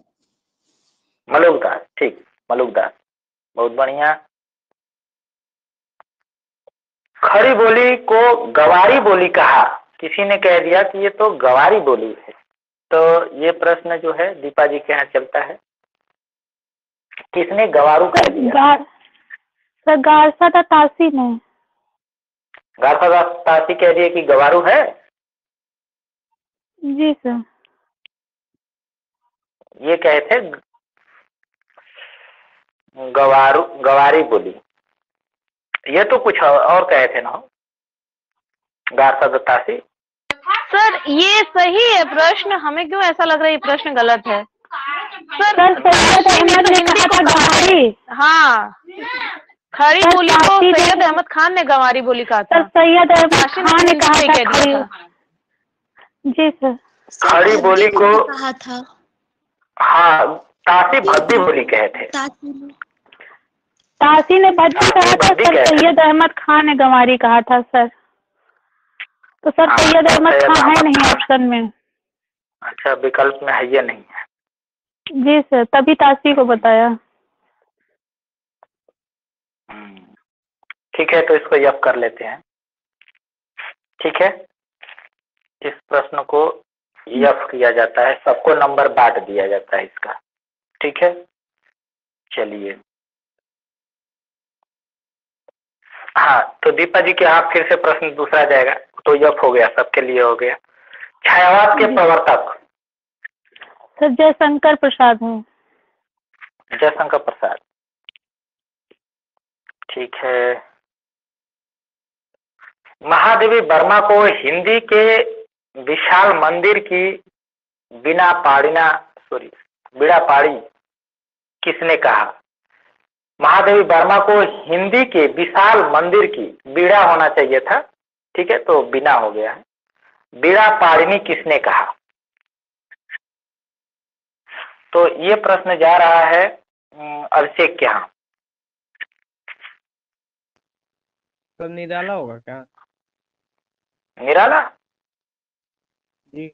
मलुकदास, ठीक, मलुकदास, बहुत बढ़िया। खड़ी बोली को गवारी बोली कहा, किसी ने कह दिया कि ये तो गवारी बोली है, तो ये प्रश्न जो है दीपा जी के यहाँ चलता है, किसने गवारू कह दिया? सर गारसा था तासी ने। गारसा तासी कह दिए कि गवारू है? जी सर। ये कहे थे गवारू, गवारी बोली, ये तो कुछ और कहे थे ना गारसा दत्तासी। सर ये सही है प्रश्न, हमें क्यों ऐसा लग रहा है ये प्रश्न गलत है? सर सैयद अहमद ने कहा था गवारी। हाँ, खड़ी बोली को सैयद अहमद खान ने गवारी बोली कहा था। सर सैयद अहमद खान ने कहा था खड़ी। जी सर। खड़ी बोली को कहा था। हाँ, तासी भद्दी बोली कहे थे। तासी ने भद्दी कहा था सर, सैयद अहमद खान ने गंवारी कहा था सर। तो सर सैयद अहमद खान है नहीं ऑप्शन में। अच्छा, विकल्प में है ये नहीं है। जी सर, तभी तासी को बताया। ठीक है, तो इसको यफ कर लेते हैं, ठीक है। इस प्रश्न को यफ किया जाता है, सबको नंबर बांट दिया जाता है इसका, ठीक है। चलिए, हाँ, तो दीपा जी के यहाँ फिर से प्रश्न दूसरा जाएगा, तो यफ हो गया, सबके लिए हो गया। छायावाद के प्रवर्तक? सर जयशंकर प्रसाद है। जयशंकर प्रसाद, ठीक है। महादेवी वर्मा को हिंदी के विशाल मंदिर की बीड़ा पाड़ी किसने कहा? महादेवी वर्मा को हिंदी के विशाल मंदिर की, बीड़ा होना चाहिए था, ठीक है, तो बिना हो गया है। बीड़ा पाड़िनी किसने कहा? तो ये प्रश्न जा रहा है अभिषेक के यहाँ। तो निराला होगा क्या? निराला? जी,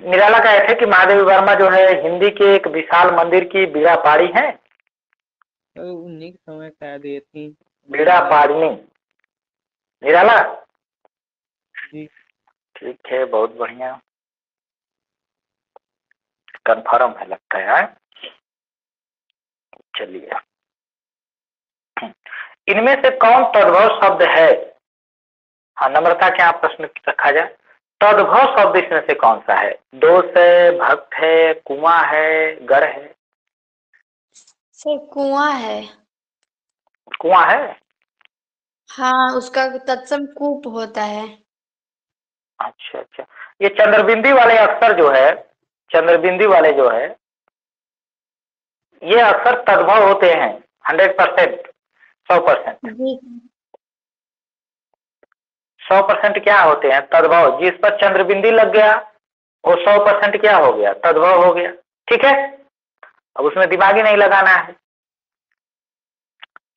निराला का ऐसे कि महादेवी वर्मा जो है हिंदी के एक विशाल मंदिर की बीड़ा पाड़ी है। तो उन्हीं के समय शायद ये थी बीड़ा पाड़नी, निराला, जी। ठीक है, बहुत बढ़िया, कंफर्म है लगता है। चलिए, इनमें से कौन तद्भव शब्द है? हाँ, नम्रता के यहाँ प्रश्न रखा जाए, तद्भव शब्द इसमें से कौन सा है? दोष है, भक्त है, कुआं है, गर है? सर कुआं है। कुआं है? हाँ, उसका तत्सम कूप होता है। अच्छा अच्छा, ये चंद्रबिंदी वाले अक्षर जो है, चंद्रबिंदी वाले जो है, ये अक्षर तद्भव होते हैं 100%, 100%। जी 100% क्या होते हैं? तद्भव। जिस पर चंद्रबिंदी लग गया वो 100% क्या हो गया? तद्भव हो गया। ठीक है, अब उसमें दिमाग ही नहीं लगाना है।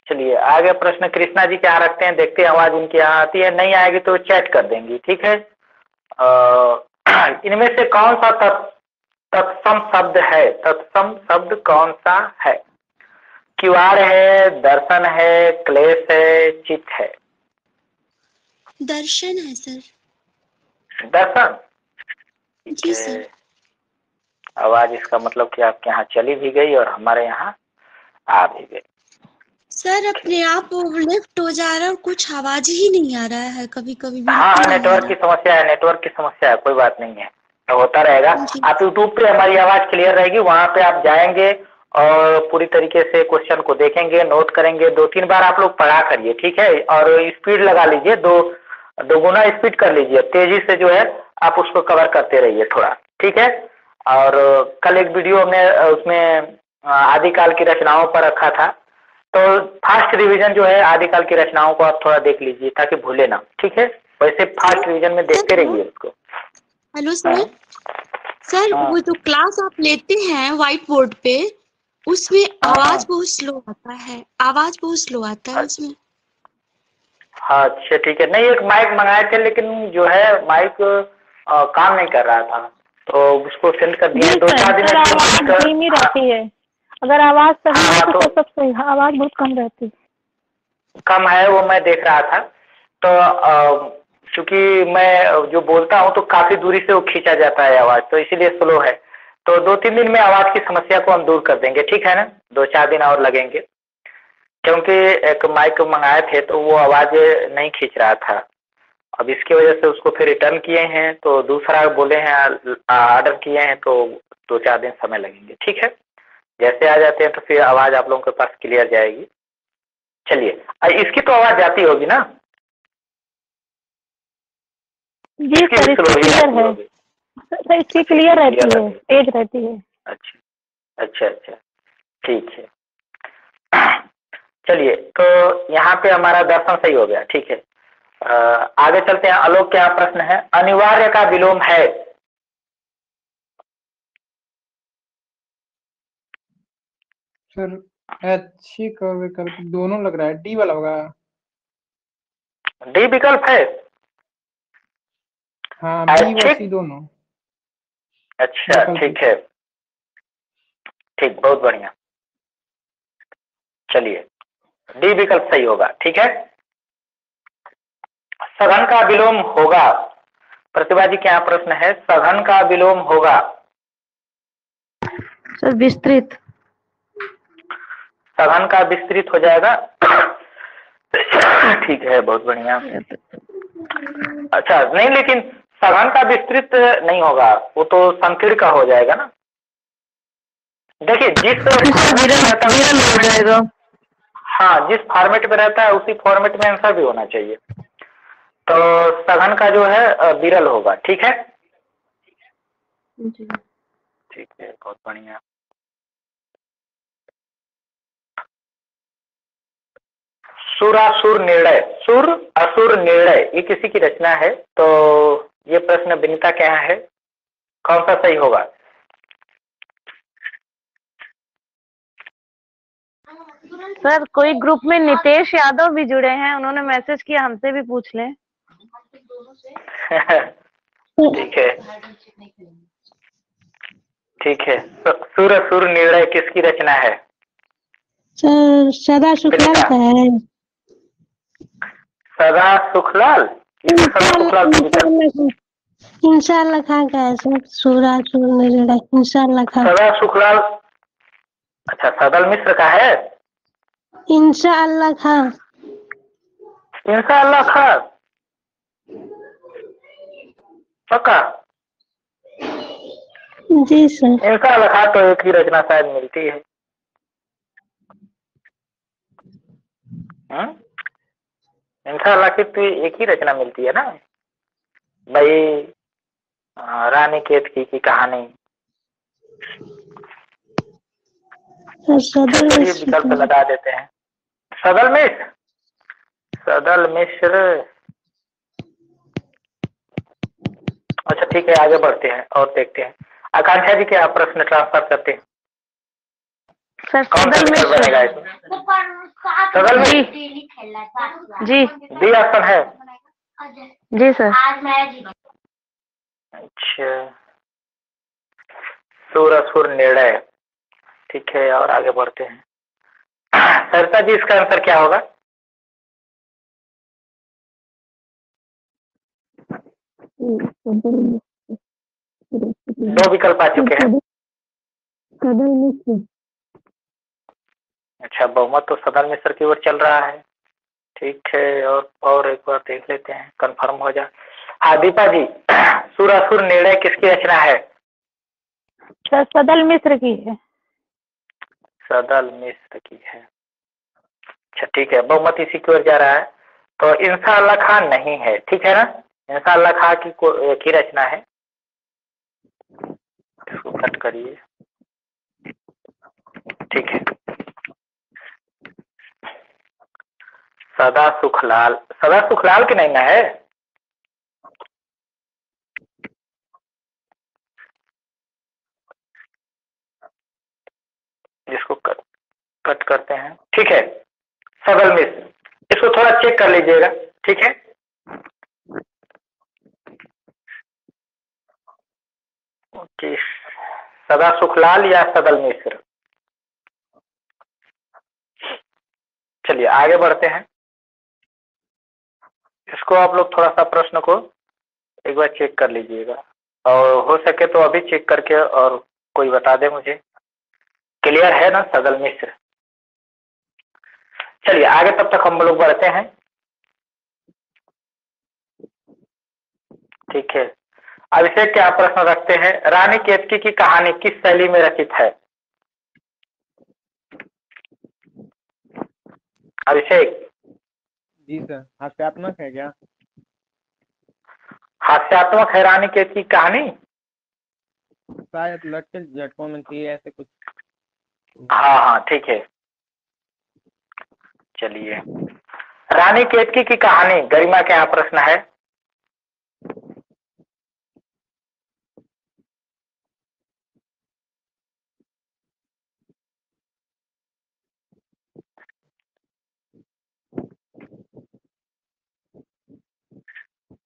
चलिए आगे प्रश्न कृष्णा जी के यहाँ रखते हैं, देखते हैं आवाज उनकी यहाँ आती है, नहीं आएगी तो चैट कर देंगी। ठीक है, इनमें से कौन सा तत्सम शब्द है? तत्सम शब्द कौन सा है? किवाड़ है, दर्शन है, क्लेश है, चित्त है? दर्शन है सर। दर्शन। ठीक जी है, सर। आवाज इसका मतलब कि आपके यहाँ चली भी गई और हमारे यहाँ आ भी गई। सर अपने आप वो लेफ्ट हो जा रहा है और कुछ आवाज ही नहीं आ रहा है, कभी कभी हाँ बिल्कुल नहीं आ नेटवर्क की रहा। समस्या है, नेटवर्क की समस्या है, कोई बात नहीं है, तो होता रहेगा। जी आप यूट्यूब पे हमारी आवाज क्लियर रहेगी, वहां पे आप जाएंगे और पूरी तरीके से क्वेश्चन को देखेंगे, नोट करेंगे, 2-3 बार आप लोग पढ़ा करिए। ठीक है, और स्पीड लगा लीजिए, दो गुना स्पीड कर लीजिए, तेजी से जो है आप उसको कवर करते रहिए थोड़ा। ठीक है, और कल एक वीडियो हमने उसमें आदिकाल की रचनाओं पर रखा था, तो फास्ट रिवीजन जो है आदिकाल की रचनाओं को आप थोड़ा देख लीजिए ताकि भूले ना। ठीक है, वैसे फास्ट रिवीजन में देखते रहिए उसको। Hello sir. सर हाँ। वो जो क्लास आप लेते हैं व्हाइट बोर्ड पे, उसमें आवाज बहुत स्लो आता है, आवाज बहुत स्लो आता है उसमें। हाँ अच्छा ठीक है, नहीं एक माइक मंगाए थे लेकिन जो है माइक काम नहीं कर रहा था, तो उसको सेंड कर दिए जी 2-4 दिन सर, में आवाज धीमी रहती है। अगर आवाज सही हाँ, है तो तो सब सही है, आवाज बहुत कम रहती है। कम है वो मैं देख रहा था, तो चूंकि मैं जो बोलता हूँ तो काफी दूरी से वो खींचा जाता है आवाज, तो इसीलिए स्लो है। तो 2-3 दिन में आवाज की समस्या को हम दूर कर देंगे। ठीक है ना, 2-4 दिन और लगेंगे, क्योंकि एक माइक मंगाए थे तो वो आवाज नहीं खींच रहा था। अब इसकी वजह से उसको फिर रिटर्न किए हैं, तो दूसरा बोले हैं ऑर्डर किए हैं, तो 2-4 दिन समय लगेंगे। ठीक है, जैसे आ जाते हैं तो फिर आवाज आप लोगों के पास क्लियर जाएगी। चलिए, इसकी तो आवाज जाती होगी ना? जी इसकी सर, भी इसकी स्लो ही क्लियर जाती है होगी। सर, इसकी क्लियर रहती क्लियर है, रहती तेज रहती है। अच्छा अच्छा अच्छा, ठीक है। चलिए, तो यहाँ पे हमारा दर्शन सही हो गया। ठीक है, आगे चलते हैं। आलोक क्या प्रश्न है? अनिवार्य का विलोम है? सर अच्छी का विकल्प दोनों लग रहा है, डी वाला होगा। डी विकल्प है? हाँ, बी व ऐच्छिक? सी दोनों। अच्छा विकल्प। ठीक है, ठीक, बहुत बढ़िया। चलिए, डी विकल्प सही होगा। ठीक है, सघन का विलोम होगा। प्रतिभा जी क्या प्रश्न है? सघन का विलोम होगा? सर विस्तृत। सघन का विस्तृत हो जाएगा। ठीक है, बहुत बढ़िया। अच्छा नहीं, लेकिन सघन का विस्तृत नहीं होगा, वो तो संकीर्ण का हो जाएगा ना। देखिए जिस हो जाएगा। हाँ, जिस फॉर्मेट में रहता है उसी फॉर्मेट में आंसर भी होना चाहिए। तो सघन का जो है विरल होगा। ठीक है, जी। ठीक है, बहुत बढ़िया। सुरासुर निर्णय, सुर असुर निर्णय, ये किसी की रचना है, तो ये प्रश्न विनीता के यहाँ है, कौन सा सही होगा? सर कोई ग्रुप में नितेश यादव भी जुड़े हैं, उन्होंने मैसेज किया, हमसे भी पूछ लें। ठीक है, ठीक है। सुर असुर निर्णय किसकी रचना है? सर सदा सुखलाल का है। सदा सुखलाल? इंशाल्लाह खान का है सर, सुरासुर निर्णय इंशाल्लाह खान। सदा सुखलाल, अच्छा सदल मिश्र का है? इंशाल्लाह खान। इंशाल्लाह खान, पक्का? जी सर। इंशाल्लाह खान तो एक ही रचना शायद मिलती है। इंसाल्लाह की तो एक ही रचना मिलती है ना भाई, रानी केतकी की कहानी। सदल चलिए मिश्र विकल्प लगा देते हैं। सदल मिश्र, सदल मिश्र, अच्छा ठीक है, आगे बढ़ते हैं और देखते हैं। आकांक्षा जी क्या प्रश्न ट्रांसफर करते हैं? सर कौन सा सदल विकल्प मिश्र। बनेगा इसमें? सदल मिश्र जी बी ऑप्शन है। जी सर। अच्छा, सुर असुर निर्णय, ठीक है, और आगे बढ़ते हैं। सरिता जी इसका आंसर क्या होगा? दो विकल्प आ चुके हैं। सदल मिश्र। अच्छा, बहुमत तो सदल मिश्र की ओर चल रहा है, ठीक है, और एक बार देख लेते हैं, कंफर्म हो जाए। हाँ दीपा जी, सुर असुर निर्णय किसकी रचना है? सर सदल मिश्र की है। सदल मिश्र की है। अच्छा ठीक है, बहुमत इसी की ओर जा रहा है। तो इंसाल्लाह खान नहीं है, ठीक है ना? इंसाल्लाह खान की एक ही रचना है। इसको कट करिए, ठीक है। सदा सुखलाल, सदा सुखलाल की नहीं ना है? जिसको कट करते हैं, ठीक है, सदल मिश्र। इसको थोड़ा चेक कर लीजिएगा, ठीक है। ओके, सदा सुखलाल या सदल मिश्र? चलिए आगे बढ़ते हैं। इसको आप लोग थोड़ा सा प्रश्न को एक बार चेक कर लीजिएगा, और हो सके तो अभी चेक करके और कोई बता दे मुझे। क्लियर है ना सदल मिश्र? चलिए आगे, तब तक हम लोग बढ़ते हैं, ठीक है। अभिषेक क्या प्रश्न रखते हैं? रानी केतकी की कहानी किस शैली में रचित है? अभिषेक जी सर, हास्यात्मक है क्या? हास्यात्मक है रानी केतकी की कहानी? शायद लटके झटकों में थी, ऐसे कुछ। हाँ हाँ ठीक है। चलिए, रानी केतकी की कहानी, गरिमा के यहाँ प्रश्न है।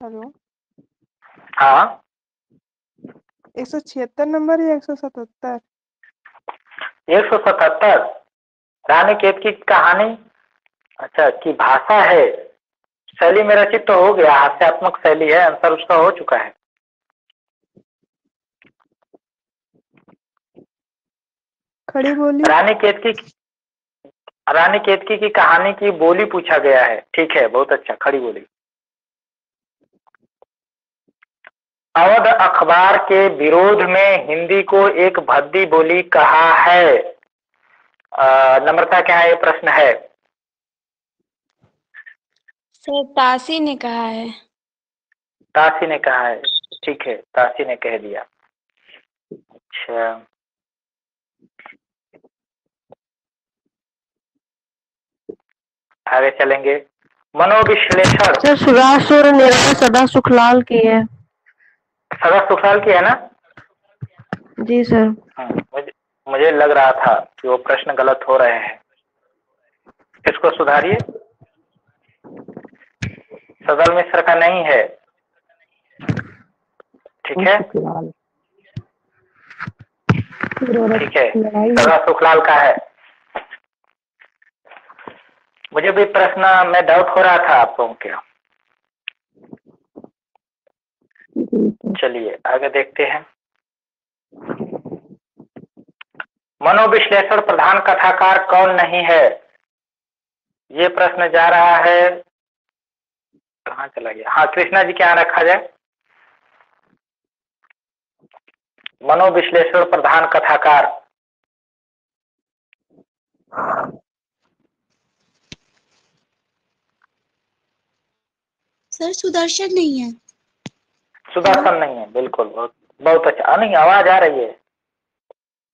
हेलो, हाँ 176 नंबर या 177? 177। रानी केतकी की कहानी, अच्छा, की भाषा है, शैली में रचित तो हो गया, हास्यात्मक शैली है, आंसर उसका हो चुका है। खड़ी बोली। रानी केतकी की कहानी की बोली पूछा गया है, ठीक है, बहुत अच्छा, खड़ी बोली। अवध अखबार के विरोध में हिंदी को एक भद्दी बोली कहा है। नम्रता क्या है, ये प्रश्न है। सर तासी ने कहा है। तासी ने कहा है, ठीक है, तासी ने कह दिया। अच्छा, आगे चलेंगे। मनोविश्लेषण। सर सुरासुर निर्णय सदा सुखलाल की है। सदा सुखलाल की है ना? जी सर। मुझे लग रहा था कि वो प्रश्न गलत हो रहे हैं, इसको सुधारिए। सदल मिश्र का नहीं है, ठीक है, ठीक है, सदा सुखलाल का है। मुझे भी प्रश्न में डाउट हो रहा था आप लोगों के। चलिए आगे देखते हैं। मनोविश्लेषण प्रधान कथाकार कौन नहीं है? ये प्रश्न जा रहा है, कहाँ चला गया? हाँ, कृष्णा जी क्या रखा जाए? मनोविश्लेषण प्रधान कथाकार। सर सुदर्शन नहीं है। सुदर्शन नहीं है, बिल्कुल, बहुत बहुत अच्छा। नहीं, आवाज आ रही है।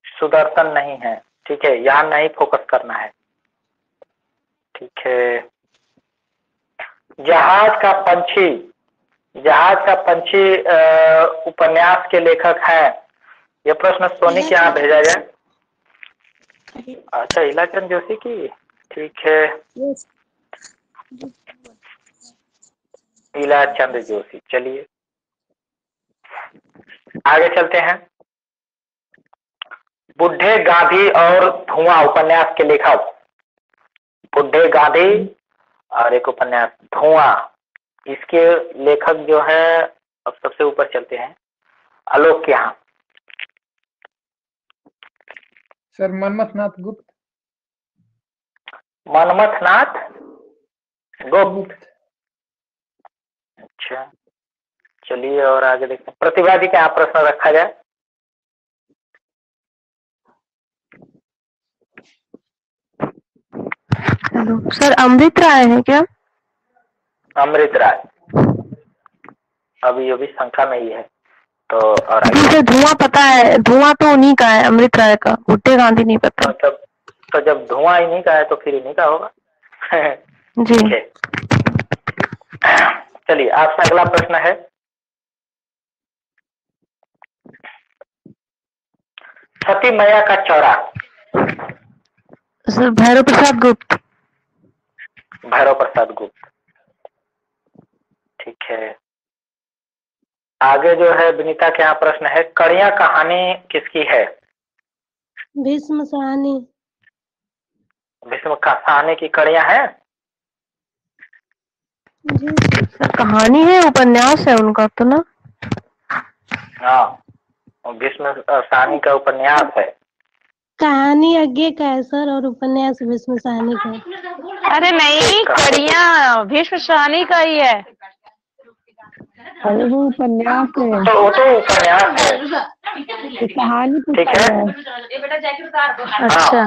सुदर्शन नहीं है, ठीक है, यहाँ नहीं फोकस करना है, ठीक है। जहाज का पंछी, जहाज का पंछी उपन्यास के लेखक हैं। यह प्रश्न सोनी के यहाँ भेजा जाए। अच्छा, इलाचंद जोशी की, ठीक है, इलाचंद जोशी। चलिए आगे चलते हैं। बुढ़े गांधी और धुआं उपन्यास के लेखक, बुढ़े गांधी और एक उपन्यास धुआं, इसके लेखक जो है, अब सबसे ऊपर चलते हैं, आलोक के यहाँ। सर मनमथनाथ गुप्त। मनमथनाथ गुप्त, अच्छा। चलिए और आगे देखते हैं। प्रतिभा जी का यहाँ प्रश्न रखा जाए। हेलो सर, अमृत राय है क्या? अमृत राय, अभी भी संख्या में ही है, तो और मुझे धुआं पता है, धुआं तो उन्हीं का है, अमृत राय का, बुड्ढे गांधी नहीं पता। तो जब धुआं इन्हीं का है तो फिर इन्हीं का होगा। जी। ठीक है, चलिए आपसे अगला प्रश्न है। सती मैया का चौरा। सर भैरव प्रसाद गुप्त। भैरव प्रसाद गुप्त, ठीक है। आगे जो है विनीता के यहाँ प्रश्न है, कड़िया कहानी किसकी है? भीष्म साहनी। भीष्म कहानी की कड़ियां हैं? जी सर कहानी है, उपन्यास है उनका तो ना? हाँ, भीष्म साहनी का उपन्यास है। कहानी आगे का है सर, और उपन्यास भीष्म साहनी का है। अरे नहीं, कड़िया भीष्म साहनी का ही है। अरे वो उपन्यास है, तो वो तो उपन्यास है, कहानी ठीक है। अच्छा,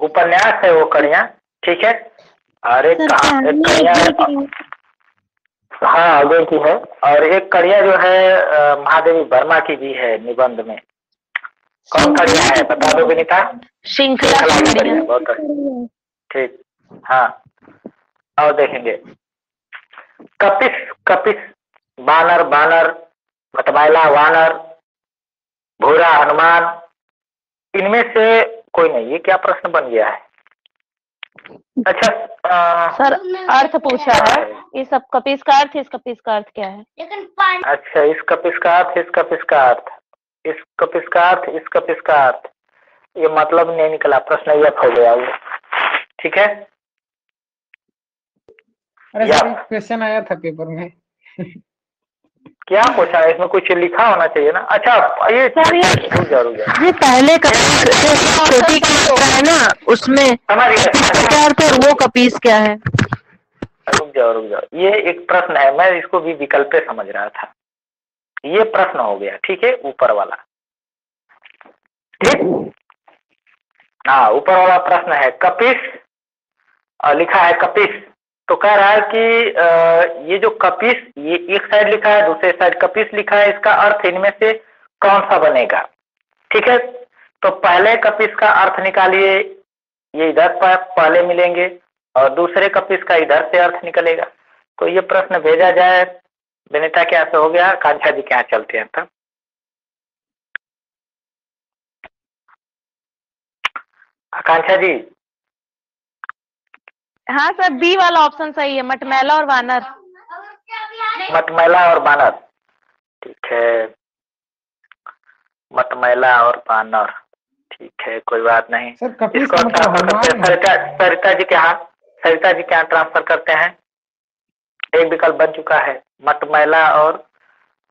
उपन्यास है वो कड़ियां, ठीक है। और एक कड़िया, हाँ आगे की है, और एक कड़िया जो है महादेवी वर्मा की भी है निबंध में। कौन कड़िया है बता दो विनीता? श्रृंखला की कड़िया। बहुत ठीक, हाँ। और देखेंगे, कपिस कपिस, बानर बानर, मतमैला वानर, भूरा हनुमान, इनमें से कोई नहीं। ये क्या प्रश्न बन गया है? अच्छा सर अर्थ पूछा है, इस सब कपिस का अर्थ, इस कपिस का अर्थ क्या है? अच्छा, इस कपिस का अर्थ, इस कपिस का अर्थ, इस कपिस का अर्थ, इस कपिस का अर्थ, ये मतलब नहीं निकला, प्रश्न यह हो गया वो, ठीक है। अरे सर एक क्वेश्चन आया था पेपर में। क्या पूछा है इसमें? कुछ लिखा होना चाहिए ना। अच्छा ये रुक जाओ, ये पहले कपीस छोटी की मात्रा है ना, उसमें क्या अर्थ है, वो कपीस क्या है? रुक जाओ, ये एक प्रश्न है, मैं इसको भी विकल्प पे समझ रहा था। ये प्रश्न हो गया, ठीक है, ऊपर वाला, ठीक। हाँ, ऊपर वाला प्रश्न है कपिस, लिखा है कपिस, तो कह रहा है कि ये जो कपिस, ये एक साइड लिखा है, दूसरे साइड कपिस लिखा है, इसका अर्थ इनमें से कौन सा बनेगा, ठीक है। तो पहले कपिस का अर्थ निकालिए, ये इधर पर पहले मिलेंगे, और दूसरे कपिस का इधर से अर्थ निकलेगा। तो ये प्रश्न भेजा जाए। विनीता के यहाँ से हो गया, कांक्षा जी के यहाँ चलते हैं तब। आकांक्षा जी। हाँ सर, बी वाला ऑप्शन सही है, मटमैला और वानर। मटमैला और बानर, ठीक है, मटमैला और बानर, ठीक है, कोई बात नहीं। इसको सरिता जी के यहाँ, सरिता जी के यहाँ ट्रांसफर करते हैं। एक विकल्प बन चुका है, मटमैला और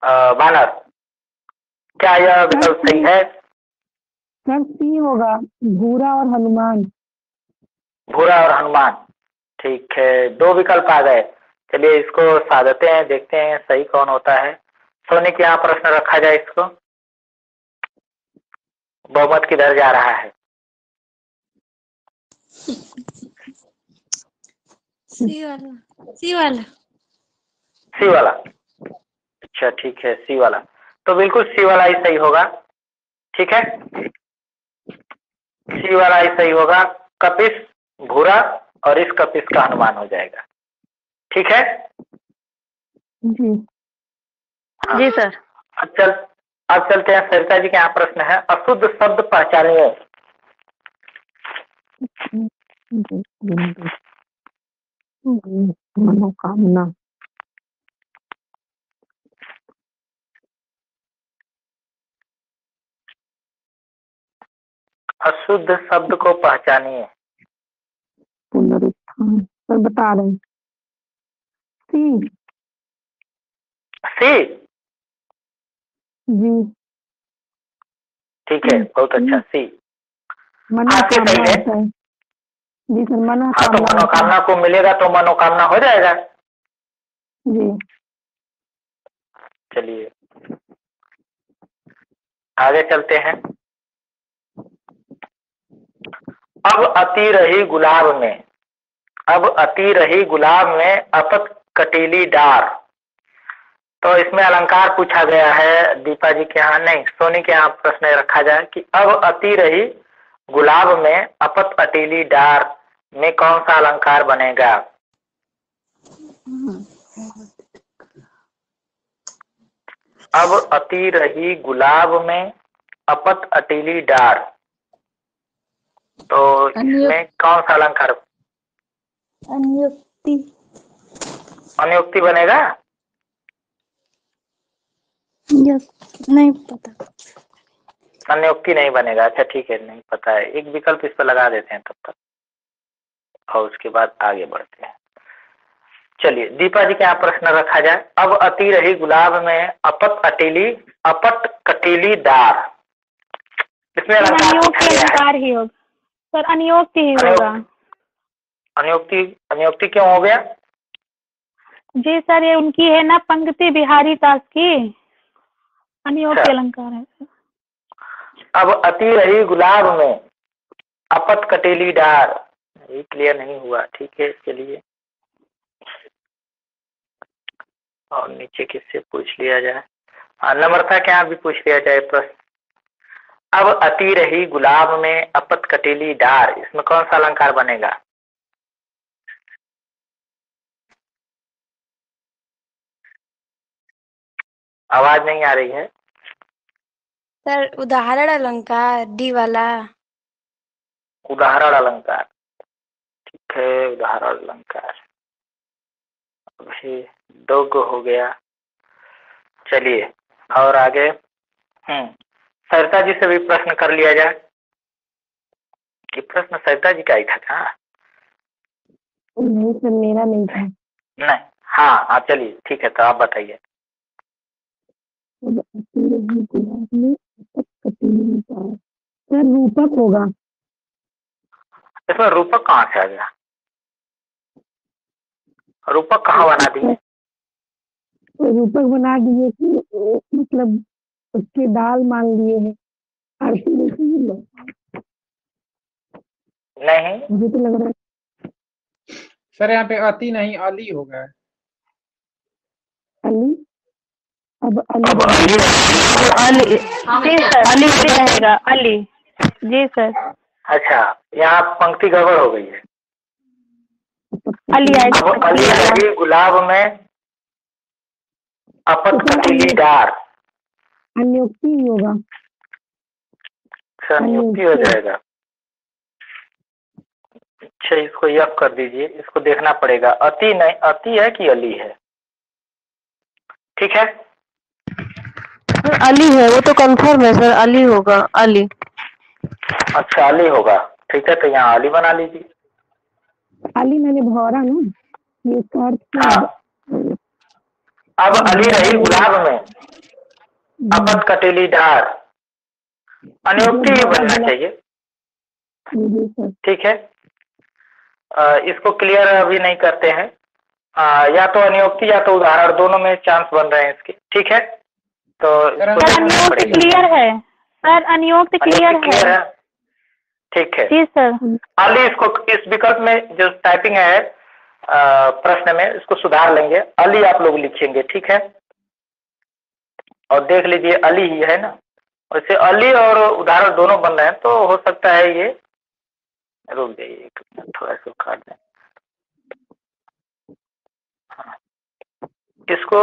बानर। क्या यह विकल्प सही है? सर सी होगा, भूरा और हनुमान। भूरा और हनुमान, ठीक है, दो विकल्प आ गए। चलिए इसको साधते हैं, देखते हैं सही कौन होता है। सोनी के यहाँ प्रश्न रखा जाए, इसको बहुमत किधर जा रहा है? सी वाला, सी वाला। सी वाला। अच्छा ठीक है, सी वाला। तो बिल्कुल सी वाला ही सही होगा। ठीक है, सी वाला ही सही होगा। कपिस भूरा और इस कपिस का अनुमान हो जाएगा। ठीक है जी हाँ। जी सर। अब चलते हैं सरिता जी के यहाँ प्रश्न है, अशुद्ध शब्द पहचानिए। मनोकामना। अशुद्ध शब्द को पहचानिए। पुनरुत्थान सर बता रहे हैं। सी। सी जी ठीक है, बहुत अच्छा, सी। मनोकामना सही है। होता है। जी सर हाँ, तो मनोकामना होता है। मनोकामना को मिलेगा तो मनोकामना हो जाएगा। जी चलिए आगे चलते हैं। अब अति रही गुलाब में, अब अति रही गुलाब में अपत कटीली डार। तो इसमें अलंकार पूछा गया है दीपा जी के यहाँ, नहीं सोनी के यहाँ प्रश्न रखा जाए कि अब अति रही गुलाब में अपत अटीली डार में कौन सा अलंकार बनेगा। अब अति रही गुलाब में अपत अटीली डार, तो इसमें कौन सा अलंकार? अनुयुक्ति। अनुयुक्ति बनेगा? नहीं पता। अनुयुक्ति नहीं बनेगा। अच्छा ठीक है, नहीं पता है, एक विकल्प इस पर लगा देते हैं तब तक और उसके बाद आगे बढ़ते हैं। चलिए दीपा जी के यहाँ प्रश्न रखा जाए, अब अति रही गुलाब में अपत कटीली डार। इसमें अलंकार ही होगा सर, अनुयुक्ति ही होगा। अनुयुक्ति क्यों हो गया? जी सर, ये उनकी है ना पंक्ति बिहारी दास की, अनुयुक्ति अलंकार है। अब अति रही गुलाब में अपत कटीली डार, ये क्लियर नहीं हुआ। ठीक है चलिए, और नीचे किससे पूछ लिया जाए? नम्रता के यहाँ भी पूछ लिया जाए प्रश्न। अब अति रही गुलाब में अपत कटीली डार, इसमें कौन सा अलंकार बनेगा? आवाज नहीं आ रही है सर उदाहरण अलंकार डी वाला। उदाहरण अलंकार, ठीक है उदाहरण अलंकार। अभी दो गो हो गया। चलिए और आगे सरिता जी से भी प्रश्न कर लिया जाए। कि प्रश्न सरिता जी का ही था क्या? नहीं सर मेरा नहीं था। नहीं, हाँ चलिए ठीक है, तो आप बताइए। सर रूपक होगा। इसमें रूपक कहाँ से आ गया? रूपक कहाँ बना दिए? रूपक बना दिए कि मतलब उसके दाल मान लिए हैं। नहीं मुझे तो लग रहा है सर यहाँ पे अति नहीं अली होगा। अली। अब अली जी सर, अली रहेगा, अली जी सर। अच्छा, यहाँ पंक्ति गड़बड़ हो गई है। अली अब अली रही गुलाब में अपत कटीली डार, अनुयुक्ति होगा। अनुयुक्ति हो जाएगा। अच्छा इसको यक कर दीजिए, इसको देखना पड़ेगा। अति नहीं, अति है कि अली है? ठीक है अली है, वो तो कंफर्म है सर, अली होगा, अली। अच्छा अली होगा, ठीक है तो यहाँ अली बना लीजिए। अली मैंने भौरा ना, ये इसका अर्थ क्या है? अब अली रही गुलाब में अपत कटीली डार, अनुयुक्ति ही बनना चाहिए। ठीक है, इसको क्लियर अभी नहीं करते हैं। या तो अनुयुक्ति या तो उदाहरण, दोनों में चांस बन रहे हैं इसके। ठीक है, तो अनुयुक्त क्लियर है सर, अनुयुक्त क्लियर है। ठीक है जी सर। अली, इसको इस विकल्प में जो टाइपिंग है प्रश्न में इसको सुधार लेंगे। अली आप लोग लिखेंगे, ठीक है। और देख लीजिए अली ही है ना, वैसे अली और उदाहरण दोनों बन रहे हैं, तो हो सकता है ये, रुक जाइए थोड़ा सा काट दें। हाँ, इसको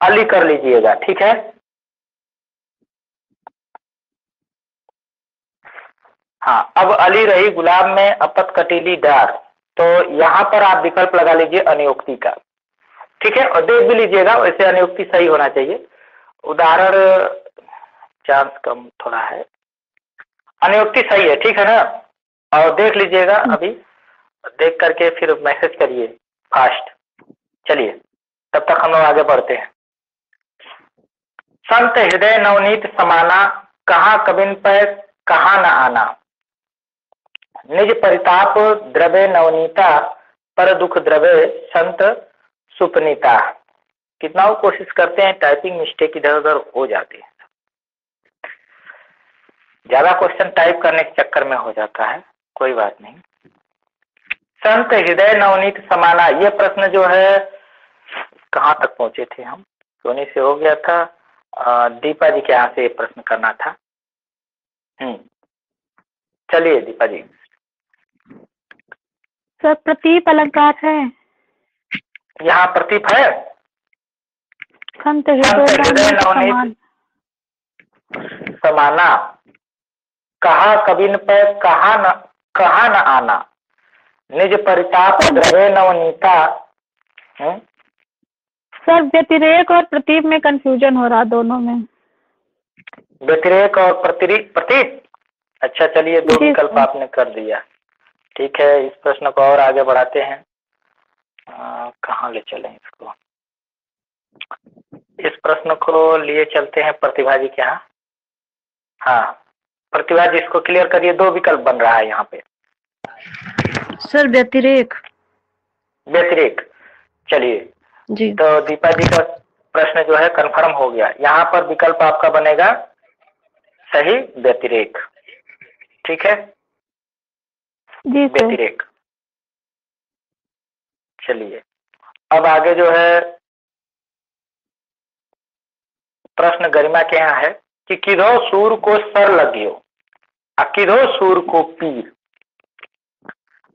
अली कर लीजिएगा, ठीक है। हाँ, अब अली रही गुलाब में अपत कटीली डार, तो यहाँ पर आप विकल्प लगा लीजिए अनियोक्ति का, ठीक है। और देख भी लीजिएगा, वैसे अनियोक्ति सही होना चाहिए, उदाहरण चांस कम थोड़ा है, अनियोक्ति सही है, ठीक है ना। और देख लीजिएगा, अभी देख करके फिर मैसेज करिए फास्ट। चलिए तब तक हम लोग आगे बढ़ते हैं। संत हृदय नवनीत समाना, कहाँ कबिन पर कहाँ न आना, निज परिताप द्रवे नवनीता, पर दुख द्रवे संत सुपनीता। कितना वो कोशिश करते हैं, टाइपिंग मिस्टेक इधर उधर हो जाती है, ज्यादा क्वेश्चन टाइप करने के चक्कर में हो जाता है, कोई बात नहीं। संत हृदय नवनीत समाना, ये प्रश्न जो है कहाँ तक पहुंचे थे हम, सोनी से हो गया था, दीपा जी के यहाँ से ये प्रश्न करना था। चलिए दीपा जी। सर प्रतीप अलंकार है, यहाँ प्रतीप है। संत हृदय नवनीत समाना, कहा कबिन पर कहा न आना, निज परिताप द्रवे नवनीता। सर व्यतिरेक और प्रतीप में कंफ्यूजन हो रहा, दोनों में व्यतिरेक और प्रतीप। अच्छा चलिए, दो विकल्प आपने कर दिया, ठीक है। इस प्रश्न को और आगे बढ़ाते हैं, कहाँ ले चलें इसको, इस प्रश्न को लिए चलते हैं प्रतिभा जी के यहाँ। हाँ प्रतिभा जी, इसको क्लियर करिए, दो विकल्प बन रहा है यहाँ पे। सर व्यतिरेक। चलिए जी, तो दीपा जी का प्रश्न जो है कंफर्म हो गया। यहाँ पर विकल्प आपका बनेगा सही व्यतिरेक, ठीक है जी सर। व्यतिरेक। चलिए अब आगे जो है प्रश्न गरिमा के यहाँ है कि किधो सूर को सर लगियो, किधो सूर को पीर,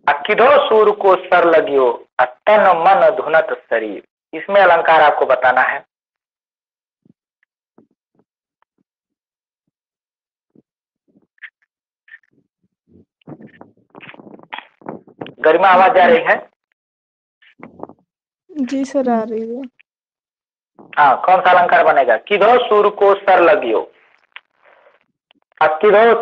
किधो सूर को सर लगियो, तन मन धुनत शरीर। इसमें अलंकार आपको बताना है। गरिमा आवाज जा रही है? जी सर आ रही है। हाँ, कौन सा अलंकार बनेगा? किधो सूर को सर लगियो, किधो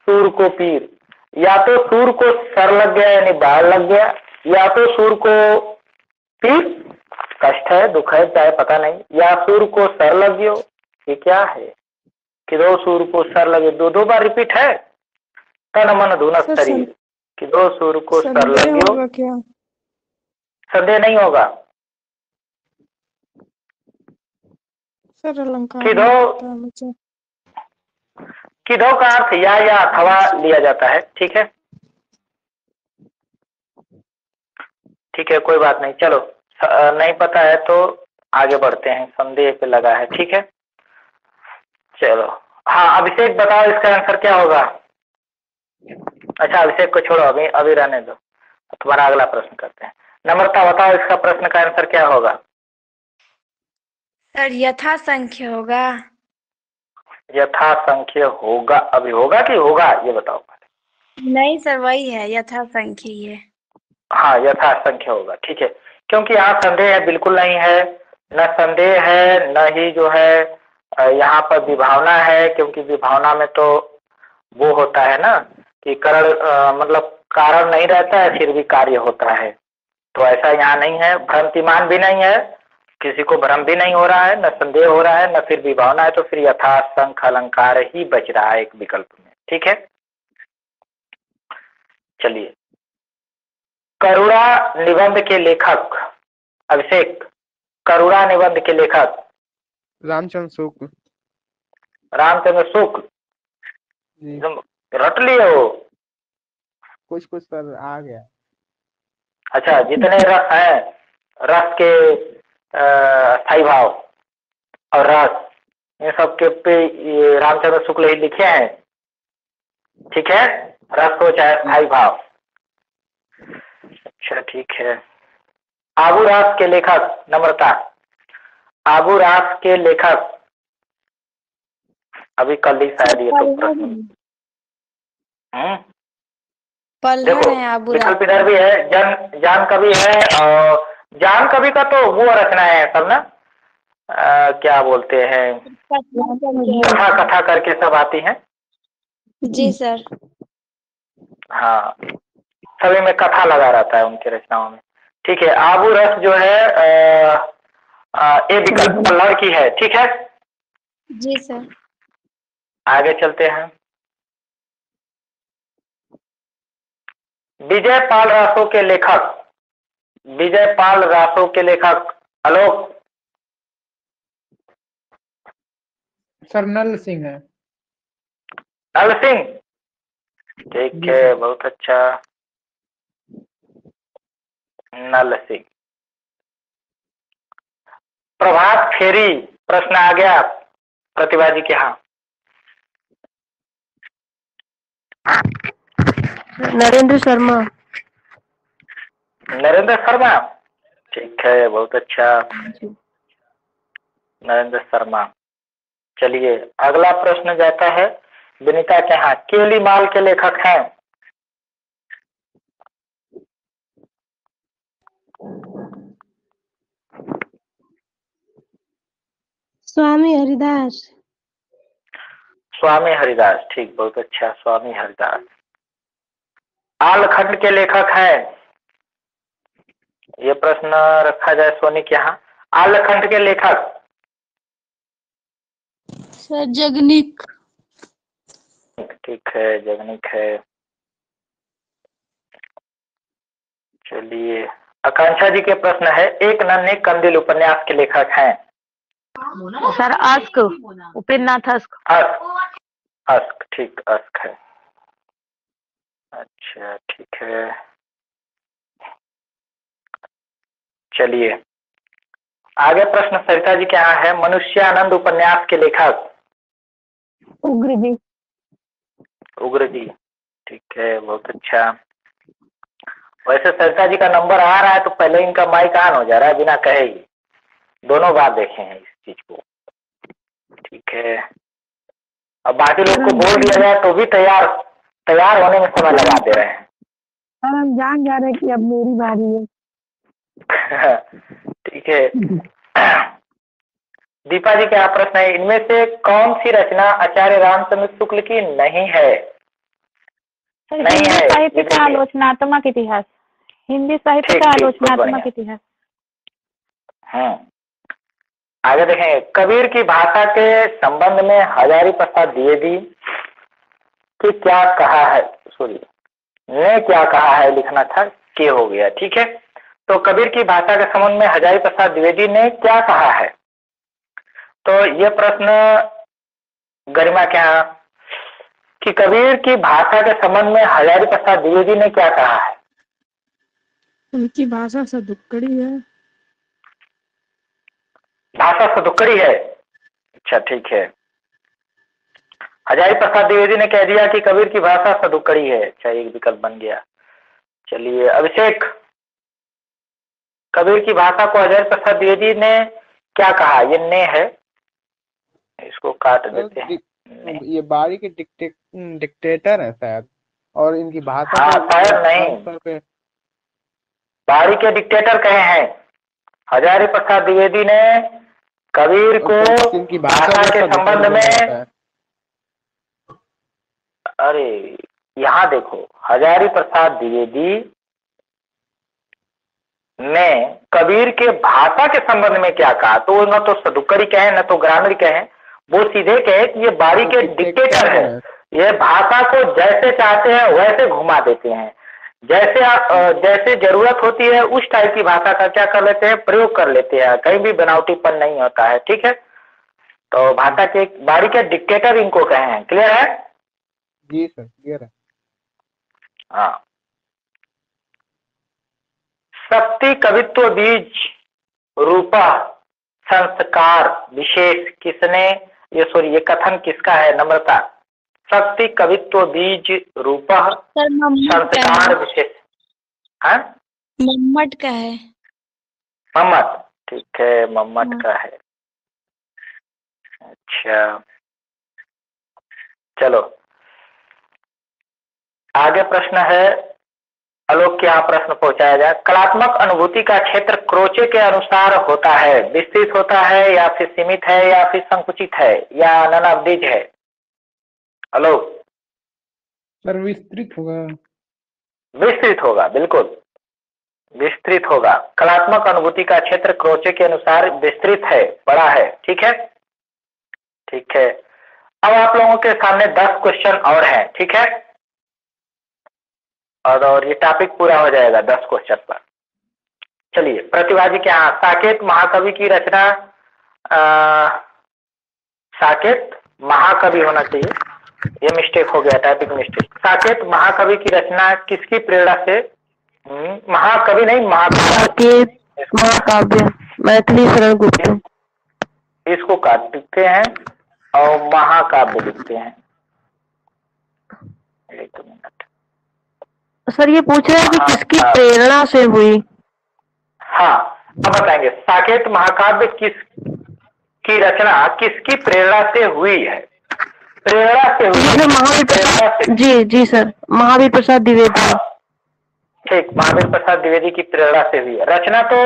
सूर को पीर। या तो सूर को सर लग गया यानी बाल लग गया, या तो सूर को पीर कष्ट है दुख है चाहे पता नहीं, या सूर को सर लगियो। ये क्या है? किधो सूर को सर लगे, दो बार रिपीट है। तन मन धुनत शरीर, किधो सूर को सर लगियो। क्या संदेह नहीं होगा सर? अलंकार किधो का अर्थ या अथवा लिया जाता है, ठीक है ठीक है, कोई बात नहीं। चलो नहीं पता है तो आगे बढ़ते हैं, संदेह पे लगा है, ठीक है। चलो हाँ अभिषेक बताओ इसका आंसर क्या होगा? अच्छा अभिषेक को छोड़ो, अभी रहने दो, तुम्हारा अगला प्रश्न करते हैं। नम्रता बताओ इसका प्रश्न का आंसर क्या होगा? सर यथा संख्य होगा। यथा संख्य होगा, अभी होगा कि होगा ये बताओ। नहीं सर वही है, यथा संख्य ही है। हाँ यथा संख्य होगा, ठीक है, क्योंकि यहाँ संदेह है बिल्कुल नहीं है, न संदेह है न ही जो है यहाँ पर विभावना है, क्योंकि विभावना में तो वो होता है ना कि कारण मतलब कारण नहीं रहता है फिर भी कार्य होता है, तो ऐसा यहाँ नहीं है। भ्रांतिमान भी नहीं है, किसी को भ्रम भी नहीं हो रहा है, न संदेह हो रहा है न फिर विभावना है, तो फिर यथा संख्य अलंकार ही बच रहा है एक विकल्प में, ठीक है। चलिए करुणा निबंध के लेखक अभिषेक, करुणा निबंध के लेखक रामचंद्र शुक्ल। रामचंद्र शुक्ल, रट लिए हो कुछ सर आ गया। अच्छा, जितने रस हैं, रस के स्थायी भाव और रस, इन सब के पे ये रामचंद्र शुक्ल ही लिखे हैं। ठीक है, रस हो चाहे स्थायी भाव। अच्छा ठीक है। आबू रास के लेखक, नम्रता, आबू रास के लेखक, अभी कल ही शायद ये तो प्रश्न। पल्हड़ है आबू रास। विकल्प इधर भी है, जान कवि है, और जान कवि का तो वो रचना है सब ना, क्या बोलते हैं, कथा करके सब आती हैं। जी सर। हाँ, सभी में कथा लगा रहता है उनकी रचनाओं में। ठीक है, आबू रस जो है ये विकल्प पल्हड़ की है। ठीक है जी सर। आगे चलते हैं। विजय पाल रासो के लेखक, विजय पाल रासो के लेखक आलोक। सर नल सिंह है। नल सिंह, ठीक है, बहुत अच्छा, नल सिंह। प्रभात फेरी प्रश्न आ गया प्रतिभा जी के यहाँ। नरेंद्र शर्मा। नरेंद्र शर्मा, ठीक है, बहुत अच्छा, नरेंद्र शर्मा। चलिए अगला प्रश्न जाता है विनीता के यहाँ। केली माल के लेखक हैं? स्वामी हरिदास। स्वामी हरिदास, ठीक, बहुत अच्छा, स्वामी हरिदास। आलखंड के लेखक हैं? ये प्रश्न रखा जाए सोनी के यहाँ। आलखंड के लेखक? सर जगनीक। ठीक है, जगनीक है। चलिए आकांक्षा जी के प्रश्न है, एक नन्हे कंदील उपन्यास के लेखक हैं? Sir ask, Upendranath ask. Ask, ठीक, अस्क है। अच्छा ठीक है, चलिए आगे प्रश्न सरिता जी के यहाँ है। मनुष्यानंद उपन्यास के लेखक? उग्र जी। उग्र जी, ठीक है, बहुत अच्छा। वैसे सरिता जी का नंबर आ रहा है तो पहले इनका माइक ऑन हो जा रहा है बिना कहे ही, दोनों बार देखे हैं इस चीज को। ठीक है, अब बाकी लोग को बोल दिया जाए तो भी तैयार होने में समय लगा दे रहे हैं। सर हम जान जा रहे हैं कि अब मेरी बारी है। ठीक है। दीपा जी का प्रश्न है, इनमें से कौन सी रचना आचार्य रामचंद्र शुक्ल की नहीं है? नहीं है, साहित्य का आलोचनात्मक इतिहास, हिंदी साहित्य का आलोचनात्मक इतिहास। आगे देखें, कबीर की भाषा के संबंध में हजारी प्रसाद द्विवेदी कि क्या कहा है, सॉरी ने क्या कहा है लिखना था, के हो गया। ठीक है, तो कबीर की भाषा के संबंध में हजारी प्रसाद द्विवेदी ने क्या कहा है? तो ये प्रश्न गरिमा के यहाँ कि कबीर की भाषा के संबंध में हजारी प्रसाद द्विवेदी ने क्या कहा है? उनकी भाषा सदुक्कड़ी है। भाषा सदुक्कड़ी है, अच्छा ठीक है। हजारी प्रसाद द्विवेदी ने कह दिया कि कबीर की भाषा सदुक्कड़ी है, अच्छा एक विकल्प बन गया। चलिए अभिषेक, कबीर की भाषा को हजारी प्रसाद द्विवेदी ने क्या कहा? ये ने है, इसको काट देते हैं। ये बारी के डिक्टेटर है शायद, और इनकी भाषा शायद नहीं, बारी के डिक्टेटर कहे हैं। हजारी प्रसाद द्विवेदी ने कबीर को इनकी भाषा के संबंध में, अरे यहाँ देखो, हजारी प्रसाद द्विवेदी ने कबीर के भाषा के संबंध में क्या कहा? तो न तो सदुक्कड़ी कहे न तो ग्रामीण कहे, वो सीधे कहे कि ये बारी के डिक्टेटर है, ये भाषा को जैसे चाहते हैं वैसे घुमा देते हैं, जैसे जरूरत होती है उस टाइप की भाषा का क्या कर लेते हैं, प्रयोग कर लेते हैं, कहीं भी बनावटीपन नहीं होता है। ठीक है, तो भाषा के बारी के डिक्टेटर इनको कहे हैं। क्लियर है? जी सर क्लियर है। हाँ, शक्ति कवित्व बीज रूप संस्कार विशेष किसने, ये कथन किसका है नम्रता? शक्ति कवित्व बीज रूप सर मम्मट का संस्कार है। विशेष। हाँ मम्मट का है। मम्मट, ठीक है मम्मट का है। अच्छा चलो आगे प्रश्न है, आलोक के यहाँ प्रश्न पहुंचाया जाए। कलात्मक अनुभूति का क्षेत्र क्रोचे के अनुसार होता है, विस्तृत होता है या फिर सीमित है या फिर संकुचित है या नन ऑफ दीज है? आलोक। सर विस्तृत होगा। विस्तृत होगा, बिल्कुल विस्तृत होगा। कलात्मक अनुभूति का क्षेत्र क्रोचे के अनुसार विस्तृत है, बड़ा है। ठीक है, ठीक है। अब आप लोगों के सामने 10 क्वेश्चन और हैं, ठीक है, और ये टॉपिक पूरा हो जाएगा 10 क्वेश्चन पर। चलिए प्रतिभा जी के यहाँ साकेत महाकवि की रचना, साकेत महाकवि होना चाहिए, ये मिस्टेक हो गया, टाइपिंग मिस्टेक। साकेत महाकवि की रचना किसकी प्रेरणा से? महाकवि नहीं, साकेत महाकाव्य मैथिली शरण गुप्त। इसको काट लिखते हैं और महाकाव्य लिखते हैं। एक मिनट सर ये पूछ रहे हैं कि किसकी प्रेरणा से हुई? हाँ अब बताएंगे साकेत महाकाव्य की रचना किसकी प्रेरणा से हुई है? प्रेरणा से हुई महावीर प्रसाद जी सर, महावीर प्रसाद द्विवेदी। ठीक, महावीर प्रसाद द्विवेदी की प्रेरणा से हुई है। रचना तो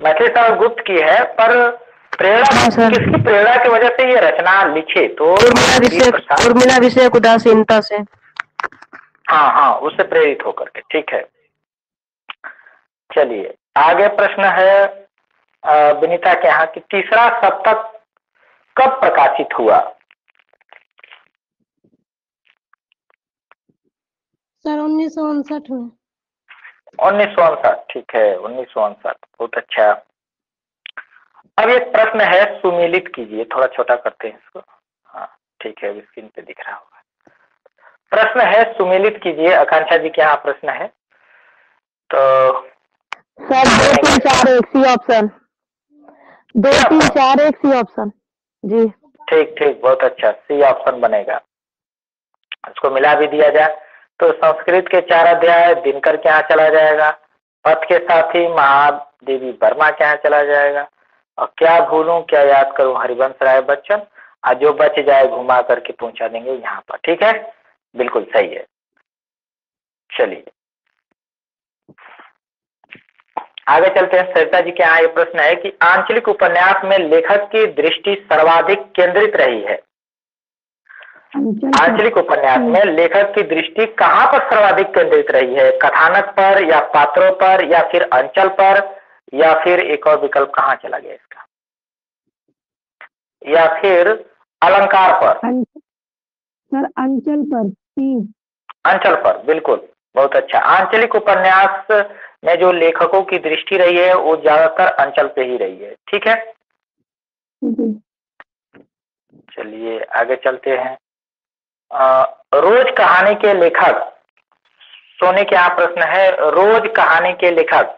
मैथिली शरण गुप्त की है, पर प्रेरणा किसकी प्रेरणा की वजह से ये रचना लिखे? तो उर्मिला विषयक उदासीनता से। हाँ हाँ, उससे प्रेरित होकर के। ठीक है, चलिए आगे प्रश्न है विनीता के यहाँ कि तीसरा सप्तक कब प्रकाशित हुआ? सर 1959 में। 1959, ठीक है 1959, बहुत अच्छा। अब एक प्रश्न है, सुमेलित कीजिए, थोड़ा छोटा करते हैं इसको। हाँ ठीक है, स्क्रीन पे दिख रहा होगा। प्रश्न है सुमेलित कीजिए, आकांक्षा जी के यहाँ प्रश्न है। तो sir 2 3 4 1 C option, 2 3 4 1 C option जी। ठीक ठीक, बहुत अच्छा, सी ऑप्शन बनेगा। इसको मिला भी दिया जाए तो संस्कृत के 4 अध्याय दिनकर के यहाँ चला जाएगा, पथ के साथ ही महादेवी वर्मा के यहाँ चला जाएगा, और क्या भूलूं क्या याद करूं हरिवंश राय बच्चन, और जो बच जाए घुमा करके पहुंचा देंगे यहाँ पर। ठीक है, बिल्कुल सही है। चलिए आगे चलते हैं। सरिता जी के यहाँ ये प्रश्न है कि आंचलिक उपन्यास में लेखक की दृष्टि सर्वाधिक केंद्रित रही है। आंचलिक उपन्यास में लेखक की दृष्टि कहाँ पर सर्वाधिक केंद्रित रही है? कथानक पर या पात्रों पर या फिर अंचल पर, या फिर एक और विकल्प कहाँ चला गया इसका, या फिर अलंकार पर? सर अंचल पर। अंचल पर, बिल्कुल बहुत अच्छा। आंचलिक उपन्यास में जो लेखकों की दृष्टि रही है वो ज्यादातर अंचल पे ही रही है। ठीक है, चलिए आगे चलते हैं। रोज कहानी के लेखक, सोने के यहाँ प्रश्न है, रोज कहानी के लेखक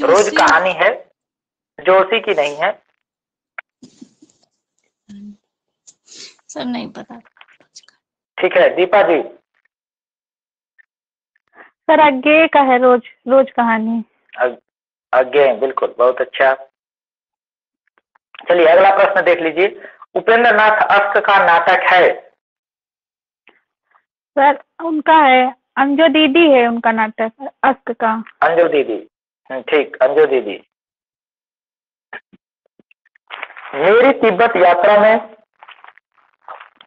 रोज कहानी है, जोशी की नहीं है। सर नहीं पता। ठीक है, दीपा जी। सर अज्ञेय का है, रोज कहानी। अज्ञेय, बिल्कुल बहुत अच्छा। चलिए अगला प्रश्न देख लीजिए। उपेंद्र नाथ अश्क का नाटक है? सर उनका है, अंजू दीदी है उनका नाटक अश्क का। अंजू दीदी, ठीक, अंजू दीदी। मेरी तिब्बत यात्रा में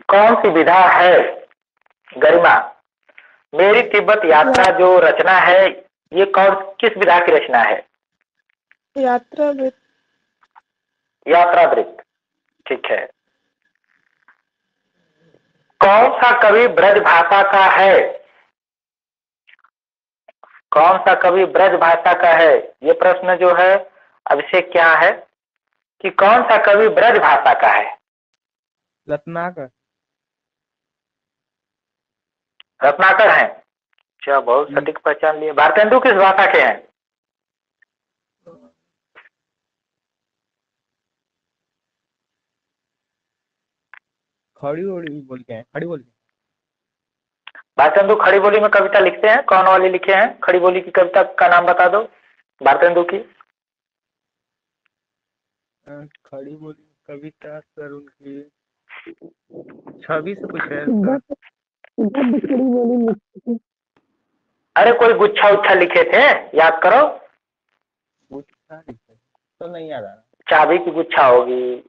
कौन सी विधा है? गरिमा, मेरी तिब्बत यात्रा जो रचना है ये किस विधा की रचना है? यात्रावृत्त। यात्रावृत्त, ठीक है। कौन सा कवि ब्रज भाषा का है? कौन सा कवि ब्रज भाषा का है? ये प्रश्न जो है अभिषेक क्या है कि कौन सा कवि ब्रज भाषा का है? रत्नाकर। रत्नाकर हैं। अच्छा, बहुत सटीक पहचान लिए। भारतेंदु किस भाषा के हैं? खड़ी बोली बोल के हैं, खड़ी बोली। भारतेंदु खड़ी बोली में कविता लिखते हैं, कौन वाली लिखे हैं? खड़ी बोली की कविता का नाम बता दो भारतेंदु की। खड़ी बोली कविता सर उनकी छवि से पूछ रहे हैं सर। गद्य खड़ी बोली लिखते थे। अरे कोई गुच्छा उच्छा लिखे थे, याद करो। गुच्छा लिखे तो नहीं याद आ रहा। चाबी की गुच्छा होगी,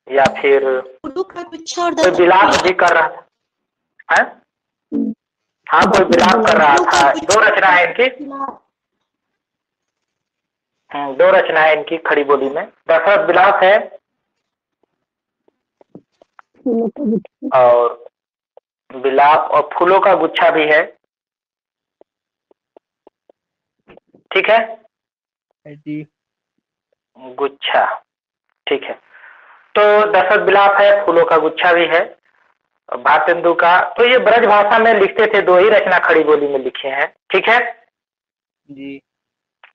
या फिर कोई विलाप भी कर रहा था है? हाँ, कोई विलाप कर रहा था। दो रचना है इनकी, दो रचना है इनकी खड़ी बोली में। दशरथ विलास है और विलाप, और फूलों का गुच्छा भी है। ठीक है जी, गुच्छा, ठीक है। तो दशरथ विलाप है, फूलों का गुच्छा भी है भारतेंदु का। तो ये ब्रज भाषा में लिखते थे, दो ही रचना खड़ी बोली में लिखे हैं। ठीक है जी,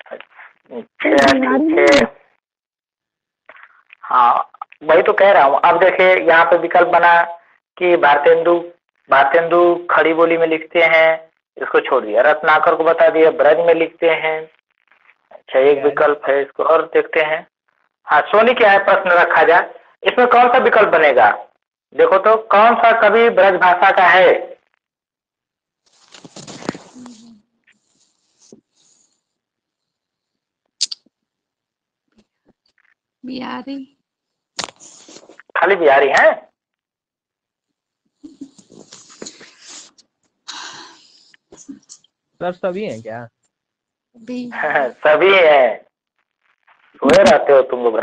अच्छा, ठीक है। हाँ, वही तो कह रहा हूँ। अब देखिए यहाँ पे विकल्प बना कि भारतेंदु खड़ी बोली में लिखते हैं, इसको छोड़ दिया। रत्नाकर को बता दिया ब्रज में लिखते हैं। अच्छा, एक विकल्प है, इसको और देखते हैं। हाँ, सोनी क्या है प्रश्न रखा जाए, इसमें कौन सा विकल्प बनेगा? देखो तो, कौन सा कवि ब्रज भाषा का है? बिहारी। खाली बिहारी हैं? सर सभी हैं क्या? सभी हैं, सोए रहते हो तुम लोग।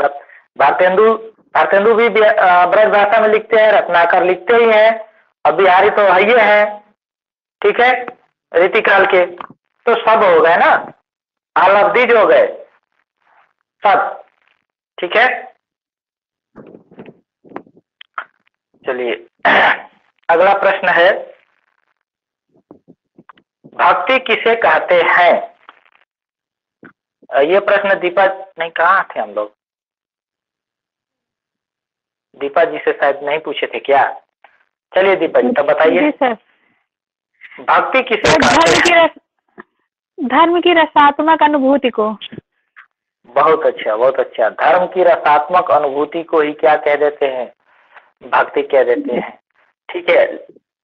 भारतेंदु भी ब्रज भाषा में लिखते हैं, रत्नाकर लिखते ही हैं, और बिहारी तो है ही है। ठीक है, रीतिकाल के तो सब हो गए ना, आलब्धीज हो गए सब। ठीक है, चलिए अगला प्रश्न है, भक्ति किसे कहते हैं? ये प्रश्न दीपा नहीं, कहाँ थे हम लोग? दीपा जी से शायद नहीं पूछे थे क्या? चलिए दीपा जी, तब बताइए भक्ति किसे कहते हैं? धर्म की रसात्मक अनुभूति को। बहुत अच्छा, बहुत अच्छा। धर्म की रसात्मक अनुभूति को ही क्या कह देते हैं? भक्ति कह देते हैं। ठीक है,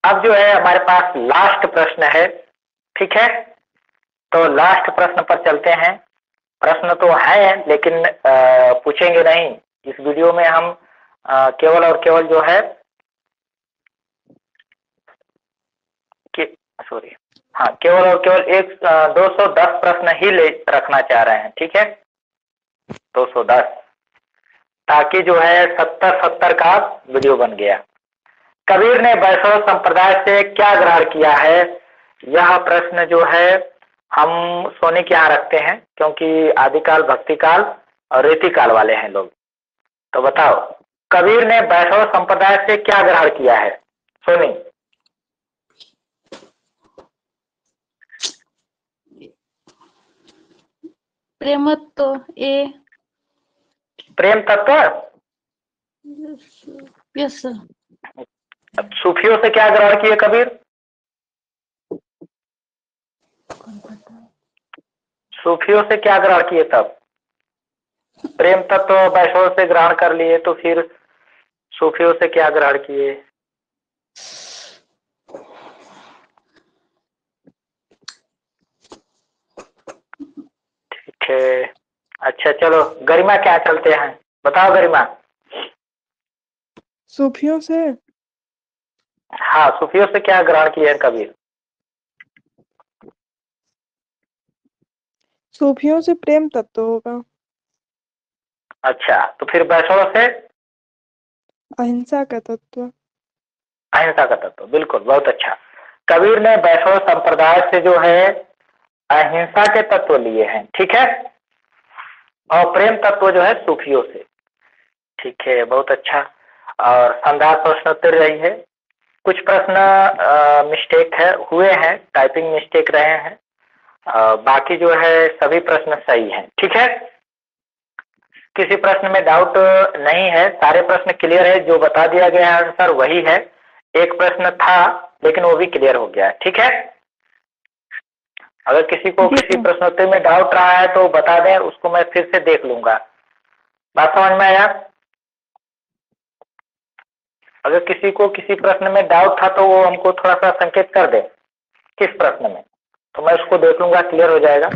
अब जो है हमारे पास लास्ट प्रश्न है। ठीक है, तो लास्ट प्रश्न पर चलते हैं। प्रश्न तो है लेकिन पूछेंगे नहीं इस वीडियो में हम। केवल और केवल जो है केवल और केवल 210 प्रश्न ही ले रखना चाह रहे हैं। ठीक है, 210, ताकि जो है 70-70 का वीडियो बन गया। कबीर ने वैष्णव संप्रदाय से क्या ग्रहण किया है? यह प्रश्न जो है हम सोनी के यहाँ रखते हैं, क्योंकि आदिकाल, भक्तिकाल और रीतिकाल वाले हैं लोग। तो बताओ, कबीर ने वैष्णव संप्रदाय से क्या ग्रहण किया है? सोनी। प्रेम तत्व। ए। प्रेम तत्व। Yes sir. सूफियों से क्या ग्रहण किए कबीर? सूफियों से क्या ग्रहण किए? तब प्रेम तत्व वैष्णव से ग्रहण कर लिए, तो फिर सूफियों से क्या ग्रहण किए? ठीक है, अच्छा चलो गरिमा क्या चलते हैं, बताओ गरिमा। सूफियों से। हाँ, सूफियों से क्या ग्रहण किए हैं कबीर? सूफियों से प्रेम तत्व होगा। अच्छा, तो फिर वैष्णव से? अहिंसा का तत्व। अहिंसा का तत्व, बिल्कुल, बहुत अच्छा। कबीर ने वैष्णव संप्रदाय से जो है अहिंसा के तत्व लिए हैं। ठीक है, और प्रेम तत्व जो है सूफियों से। ठीक है, बहुत अच्छा। और शानदार प्रश्नोत्तर रही है। कुछ प्रश्न मिस्टेक है, हुए हैं, टाइपिंग मिस्टेक रहे हैं, बाकी जो है सभी प्रश्न सही हैं। ठीक है, किसी प्रश्न में डाउट नहीं है, सारे प्रश्न क्लियर है, जो बता दिया गया है आंसर वही है। एक प्रश्न था लेकिन वो भी क्लियर हो गया है। ठीक है, अगर किसी को किसी प्रश्नोत्तरी में डाउट रहा है तो बता दें, उसको मैं फिर से देख लूंगा। बात समझ में आया? अगर किसी को किसी प्रश्न में डाउट था तो वो हमको थोड़ा सा संकेत कर दे किस प्रश्न में, तो मैं उसको देख लूंगा, क्लियर हो जाएगा।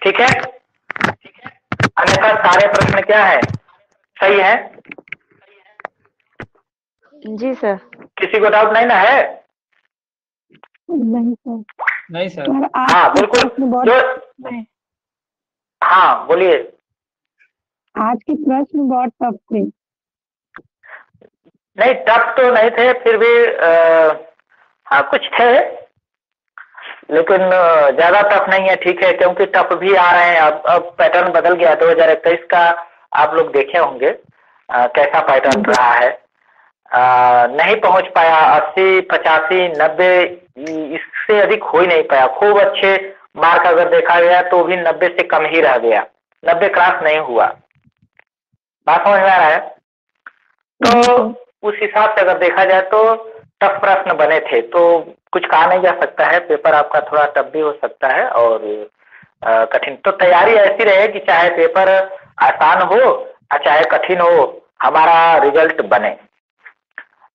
ठीक है, अन्यथा सारे प्रश्न क्या है, सही है? जी सर। किसी को डाउट नहीं ना है? नहीं सर। नहीं सर। हाँ बिल्कुल, जो हाँ बोलिए। आज के प्रश्न बहुत टफ थे। नहीं टफ तो नहीं थे, फिर भी हाँ कुछ थे, लेकिन ज्यादा टफ नहीं है। ठीक है, क्योंकि टफ भी आ रहे हैं। अब पैटर्न बदल गया, 2021 का आप लोग देखे होंगे कैसा पैटर्न रहा है। नहीं पहुंच पाया, 80, 85, 90 इससे अधिक हो ही नहीं पाया। खूब अच्छे मार्क अगर देखा गया तो भी 90 से कम ही रह गया, 90 क्रॉस नहीं हुआ। बात समझ में आ रहा है? तो उस हिसाब से अगर देखा जाए तो टफ प्रश्न बने थे, तो कुछ कहा नहीं जा सकता है। पेपर आपका थोड़ा टफ भी हो सकता है और कठिन। तो तैयारी ऐसी रहे कि चाहे पेपर आसान हो और चाहे कठिन हो, हमारा रिजल्ट बने।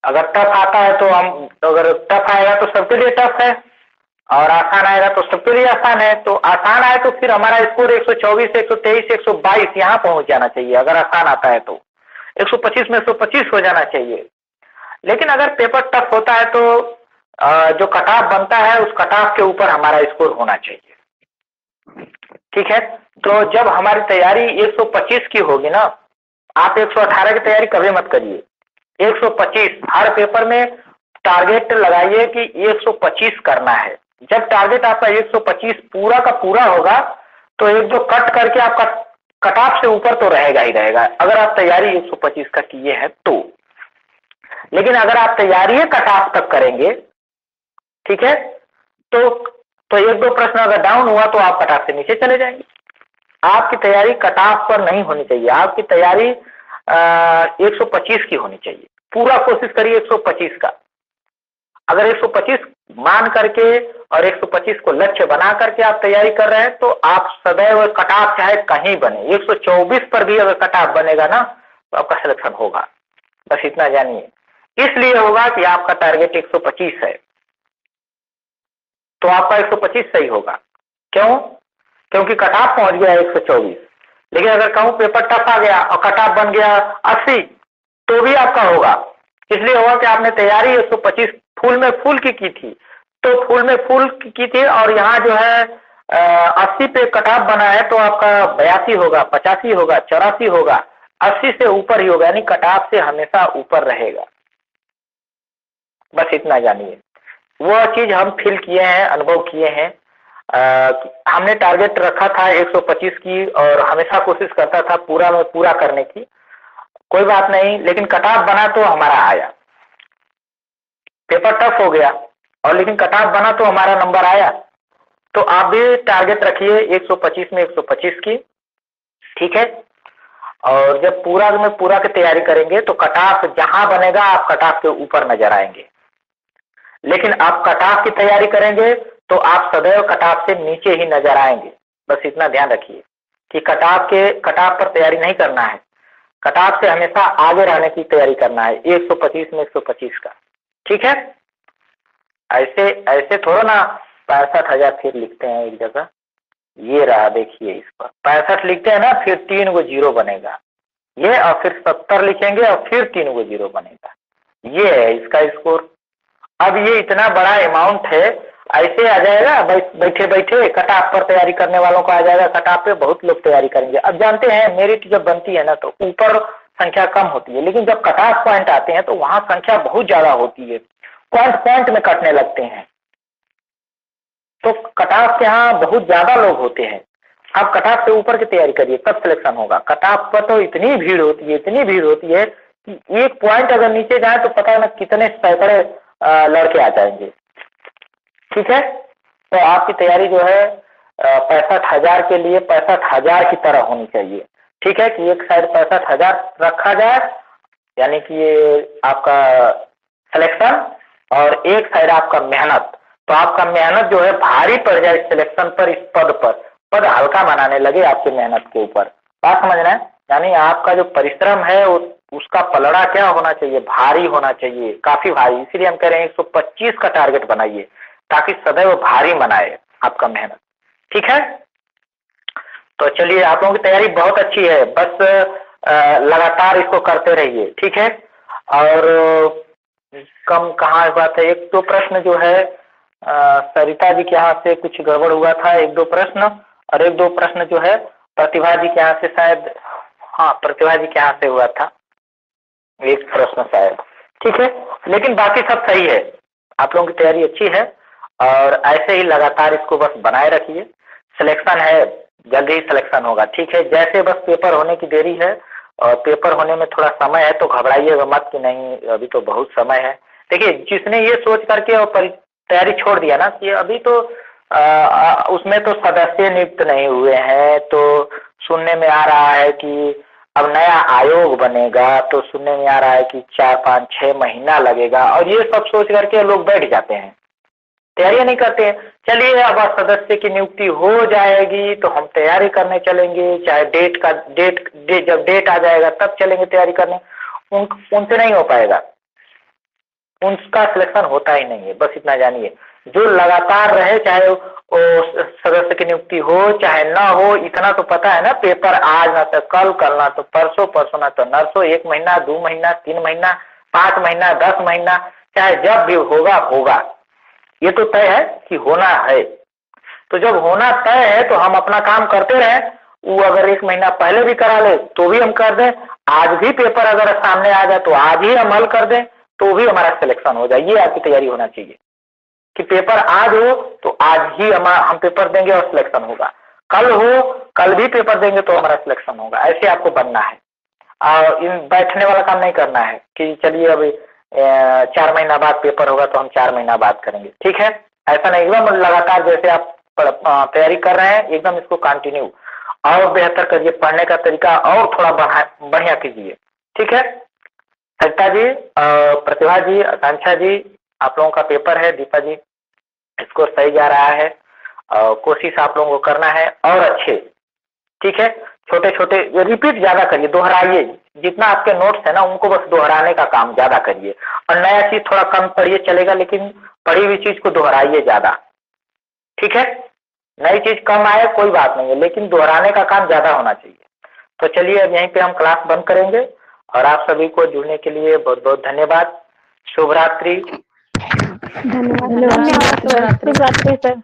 अगर टफ आता है तो हम, अगर टफ आएगा तो सबके लिए टफ है और आसान आएगा तो सबके लिए आसान है। तो आसान आए तो फिर हमारा स्कोर 124, 123, 122 यहाँ पहुंच जाना चाहिए। अगर आसान आता है तो 125 में 125 हो जाना चाहिए। लेकिन अगर पेपर टफ होता है तो जो कट ऑफ बनता है उस कट ऑफ के ऊपर हमारा स्कोर होना चाहिए। ठीक है, तो जब हमारी तैयारी 125 की होगी ना, आप 118 की तैयारी कभी मत करिए। 125 हर पेपर में टारगेट लगाइए कि 125 करना है। जब टारगेट आपका 125 पूरा का पूरा होगा तो एक दो कट करके आपका कट ऑफ से ऊपर तो रहेगा ही रहेगा, अगर आप तैयारी 125 का किए हैं तो। लेकिन अगर आप तैयारी कट ऑफ तक करेंगे, ठीक है, तो एक दो प्रश्न अगर डाउन हुआ तो आप कट ऑफ से नीचे चले जाएंगे। आपकी तैयारी कट ऑफ पर नहीं होनी चाहिए, आपकी तैयारी 125 की होनी चाहिए। पूरा कोशिश करिए 125 का। अगर 125 मान करके और 125 को लक्ष्य बना करके आप तैयारी कर रहे हैं तो आप सदैव कट ऑफ चाहे कहीं बने, 124 पर भी अगर कट ऑफ बनेगा ना तो आपका सिलेक्शन होगा। बस इतना जानिए। इसलिए होगा कि आपका टारगेट 125 है तो आपका 125 सही होगा। क्यों? क्योंकि कट ऑफ पहुंच गया 124। लेकिन अगर कहूं पेपर टफ आ गया और कट ऑफ बन गया 80 तो भी आपका होगा। इसलिए होगा कि आपने तैयारी 125 फुल में फुल की थी, तो फुल में फुल की थी और यहाँ जो है 80 पे कट ऑफ बना है तो आपका 82 होगा, 85 होगा, 84 होगा, 80 से ऊपर ही होगा, यानी कट ऑफ से हमेशा ऊपर रहेगा। बस इतना जानिए। वो चीज हम फील किए हैं, अनुभव किए हैं। हमने टारगेट रखा था 125 की और हमेशा कोशिश करता था पूरा में पूरा करने की। कोई बात नहीं, लेकिन कट ऑफ बना तो हमारा आया। पेपर टफ हो गया और लेकिन कट ऑफ बना तो हमारा नंबर आया। तो आप भी टारगेट रखिए 125 में 125 की, ठीक है। और जब पूरा में पूरा की तैयारी करेंगे तो कट ऑफ जहां बनेगा आप कट ऑफ के ऊपर नजर आएंगे। लेकिन आप कट ऑफ की तैयारी करेंगे तो आप सदैव कट ऑफ से नीचे ही नजर आएंगे। बस इतना ध्यान रखिए कि कट ऑफ पर तैयारी नहीं करना है, कट ऑफ से हमेशा आगे रहने की तैयारी करना है 125 में 125 का, ठीक है। ऐसे थोड़ा ना 65,000 फिर लिखते हैं एक जगह। ये रहा, देखिए इस पर 65 लिखते हैं ना, फिर 3 गो जीरो बनेगा ये, और फिर 70 लिखेंगे और फिर 3 गो जीरो बनेगा। ये है इसका स्कोर। अब ये इतना बड़ा अमाउंट है, ऐसे आ जाएगा बैठे बैठे कट ऑफ पर तैयारी करने वालों को आ जाएगा। कट ऑफ पे बहुत लोग तैयारी करेंगे। अब जानते हैं मेरिट जब बनती है ना तो ऊपर संख्या कम होती है, लेकिन जब कट ऑफ पॉइंट आते हैं तो वहां संख्या बहुत ज्यादा होती है, पॉइंट में कटने लगते हैं। तो कट ऑफ के यहाँ बहुत ज्यादा लोग होते हैं। आप कट ऑफ से ऊपर की तैयारी करिए, तब सिलेक्शन होगा। कट ऑफ पर तो इतनी भीड़ होती है कि एक पॉइंट अगर नीचे जाए तो पता ना कितने सैकड़े लड़के आ जाएंगे। ठीक है, तो आपकी तैयारी जो है 65,000 के लिए 65,000 की तरह होनी चाहिए। ठीक है, कि एक साइड 65,000 रखा जाए, यानी कि ये आपका सिलेक्शन, और एक साइड आपका मेहनत। तो आपका मेहनत जो है भारी पड़ जाए सिलेक्शन पर, इस पद पर, पद हल्का बनाने लगे आपकी मेहनत के ऊपर। बात समझना है, यानी आपका जो परिश्रम है उसका पलड़ा क्या होना चाहिए, भारी होना चाहिए, काफी भारी। इसीलिए हम कह रहे हैं 125 का टारगेट बनाइए, ताकि सदैव भारी बनाए आपका मेहनत। ठीक है, तो चलिए, आप लोगों की तैयारी बहुत अच्छी है, बस लगातार इसको करते रहिए। ठीक है, और कम कहाँ बात है, एक दो प्रश्न जो है सरिता जी के यहाँ से कुछ गड़बड़ हुआ था, एक दो प्रश्न, और एक दो प्रश्न जो है प्रतिभा जी के यहाँ से शायद, हाँ प्रतिभा जी के यहाँ से हुआ था एक प्रश्न शायद। ठीक है, लेकिन बाकी सब सही है, आप लोगों की तैयारी अच्छी है, और ऐसे ही लगातार इसको बस बनाए रखिए। सिलेक्शन है, जल्दी ही सिलेक्शन होगा। ठीक है, जैसे बस पेपर होने की देरी है, और पेपर होने में थोड़ा समय है, तो घबराइएगा मत कि नहीं अभी तो बहुत समय है। देखिए, जिसने ये सोच करके और तैयारी छोड़ दिया ना कि अभी तो उसमें तो सदस्य नियुक्त नहीं हुए हैं, तो सुनने में आ रहा है कि अब नया आयोग बनेगा, तो सुनने में आ रहा है कि 4, 5, 6 महीना लगेगा, और ये सब सोच करके लोग बैठ जाते हैं, तैयारी नहीं करते हैं। चलिए, अब सदस्य की नियुक्ति हो जाएगी तो हम तैयारी करने चलेंगे, चाहे जब डेट आ जाएगा तब चलेंगे तैयारी करने। उनसे नहीं हो पाएगा, उनका सिलेक्शन होता ही नहीं है, बस इतना जानिए। जो लगातार रहे, चाहे वो सदस्य की नियुक्ति हो चाहे ना हो, इतना तो पता है ना, पेपर आज ना तो कल, कल ना तो परसों, परसों ना तो नरसों, 1 महीना, 2 महीना, 3 महीना, 5 महीना, 10 महीना, चाहे जब भी होगा होगा, ये तो तय है कि होना है। तो जब होना तय है तो हम अपना काम करते रहें। वो अगर 1 महीना पहले भी करा ले तो भी हम कर दें, आज भी पेपर अगर सामने आ जाए तो आज ही हम हल कर दें, तो भी हमारा सिलेक्शन हो जाए। ये आपकी तैयारी होना चाहिए कि पेपर आज हो तो आज ही हम पेपर देंगे और सिलेक्शन होगा, कल हो कल भी पेपर देंगे तो हमारा सिलेक्शन होगा। ऐसे आपको बनना है, और इन बैठने वाला काम नहीं करना है कि चलिए अभी 4 महीना बाद पेपर होगा तो हम 4 महीना बाद करेंगे। ठीक है, ऐसा नहीं, एकदम लगातार जैसे आप तैयारी कर रहे हैं एकदम इसको कंटिन्यू और बेहतर करिए, पढ़ने का तरीका और थोड़ा बढ़िया कीजिए। ठीक है, सरिता जी, प्रतिभा जी, आकांक्षा जी, आप लोगों का पेपर है। दीपा जी, इसको सही जा रहा है, कोशिश आप लोगों को करना है और अच्छे। ठीक है, छोटे छोटे रिपीट ज्यादा करिए, दोहराइए, जितना आपके नोट्स है ना उनको बस दोहराने का काम ज्यादा करिए, और नया चीज थोड़ा कम पढ़िए चलेगा, लेकिन पढ़ी हुई चीज को दोहराइए ज्यादा। ठीक है, नई चीज कम आए कोई बात नहीं है, लेकिन दोहराने का काम ज्यादा होना चाहिए। तो चलिए, अब यहीं पे हम क्लास बंद करेंगे, और आप सभी को जुड़ने के लिए बहुत बहुत धन्यवाद। शुभ रात्रि। धन्यवाद सर।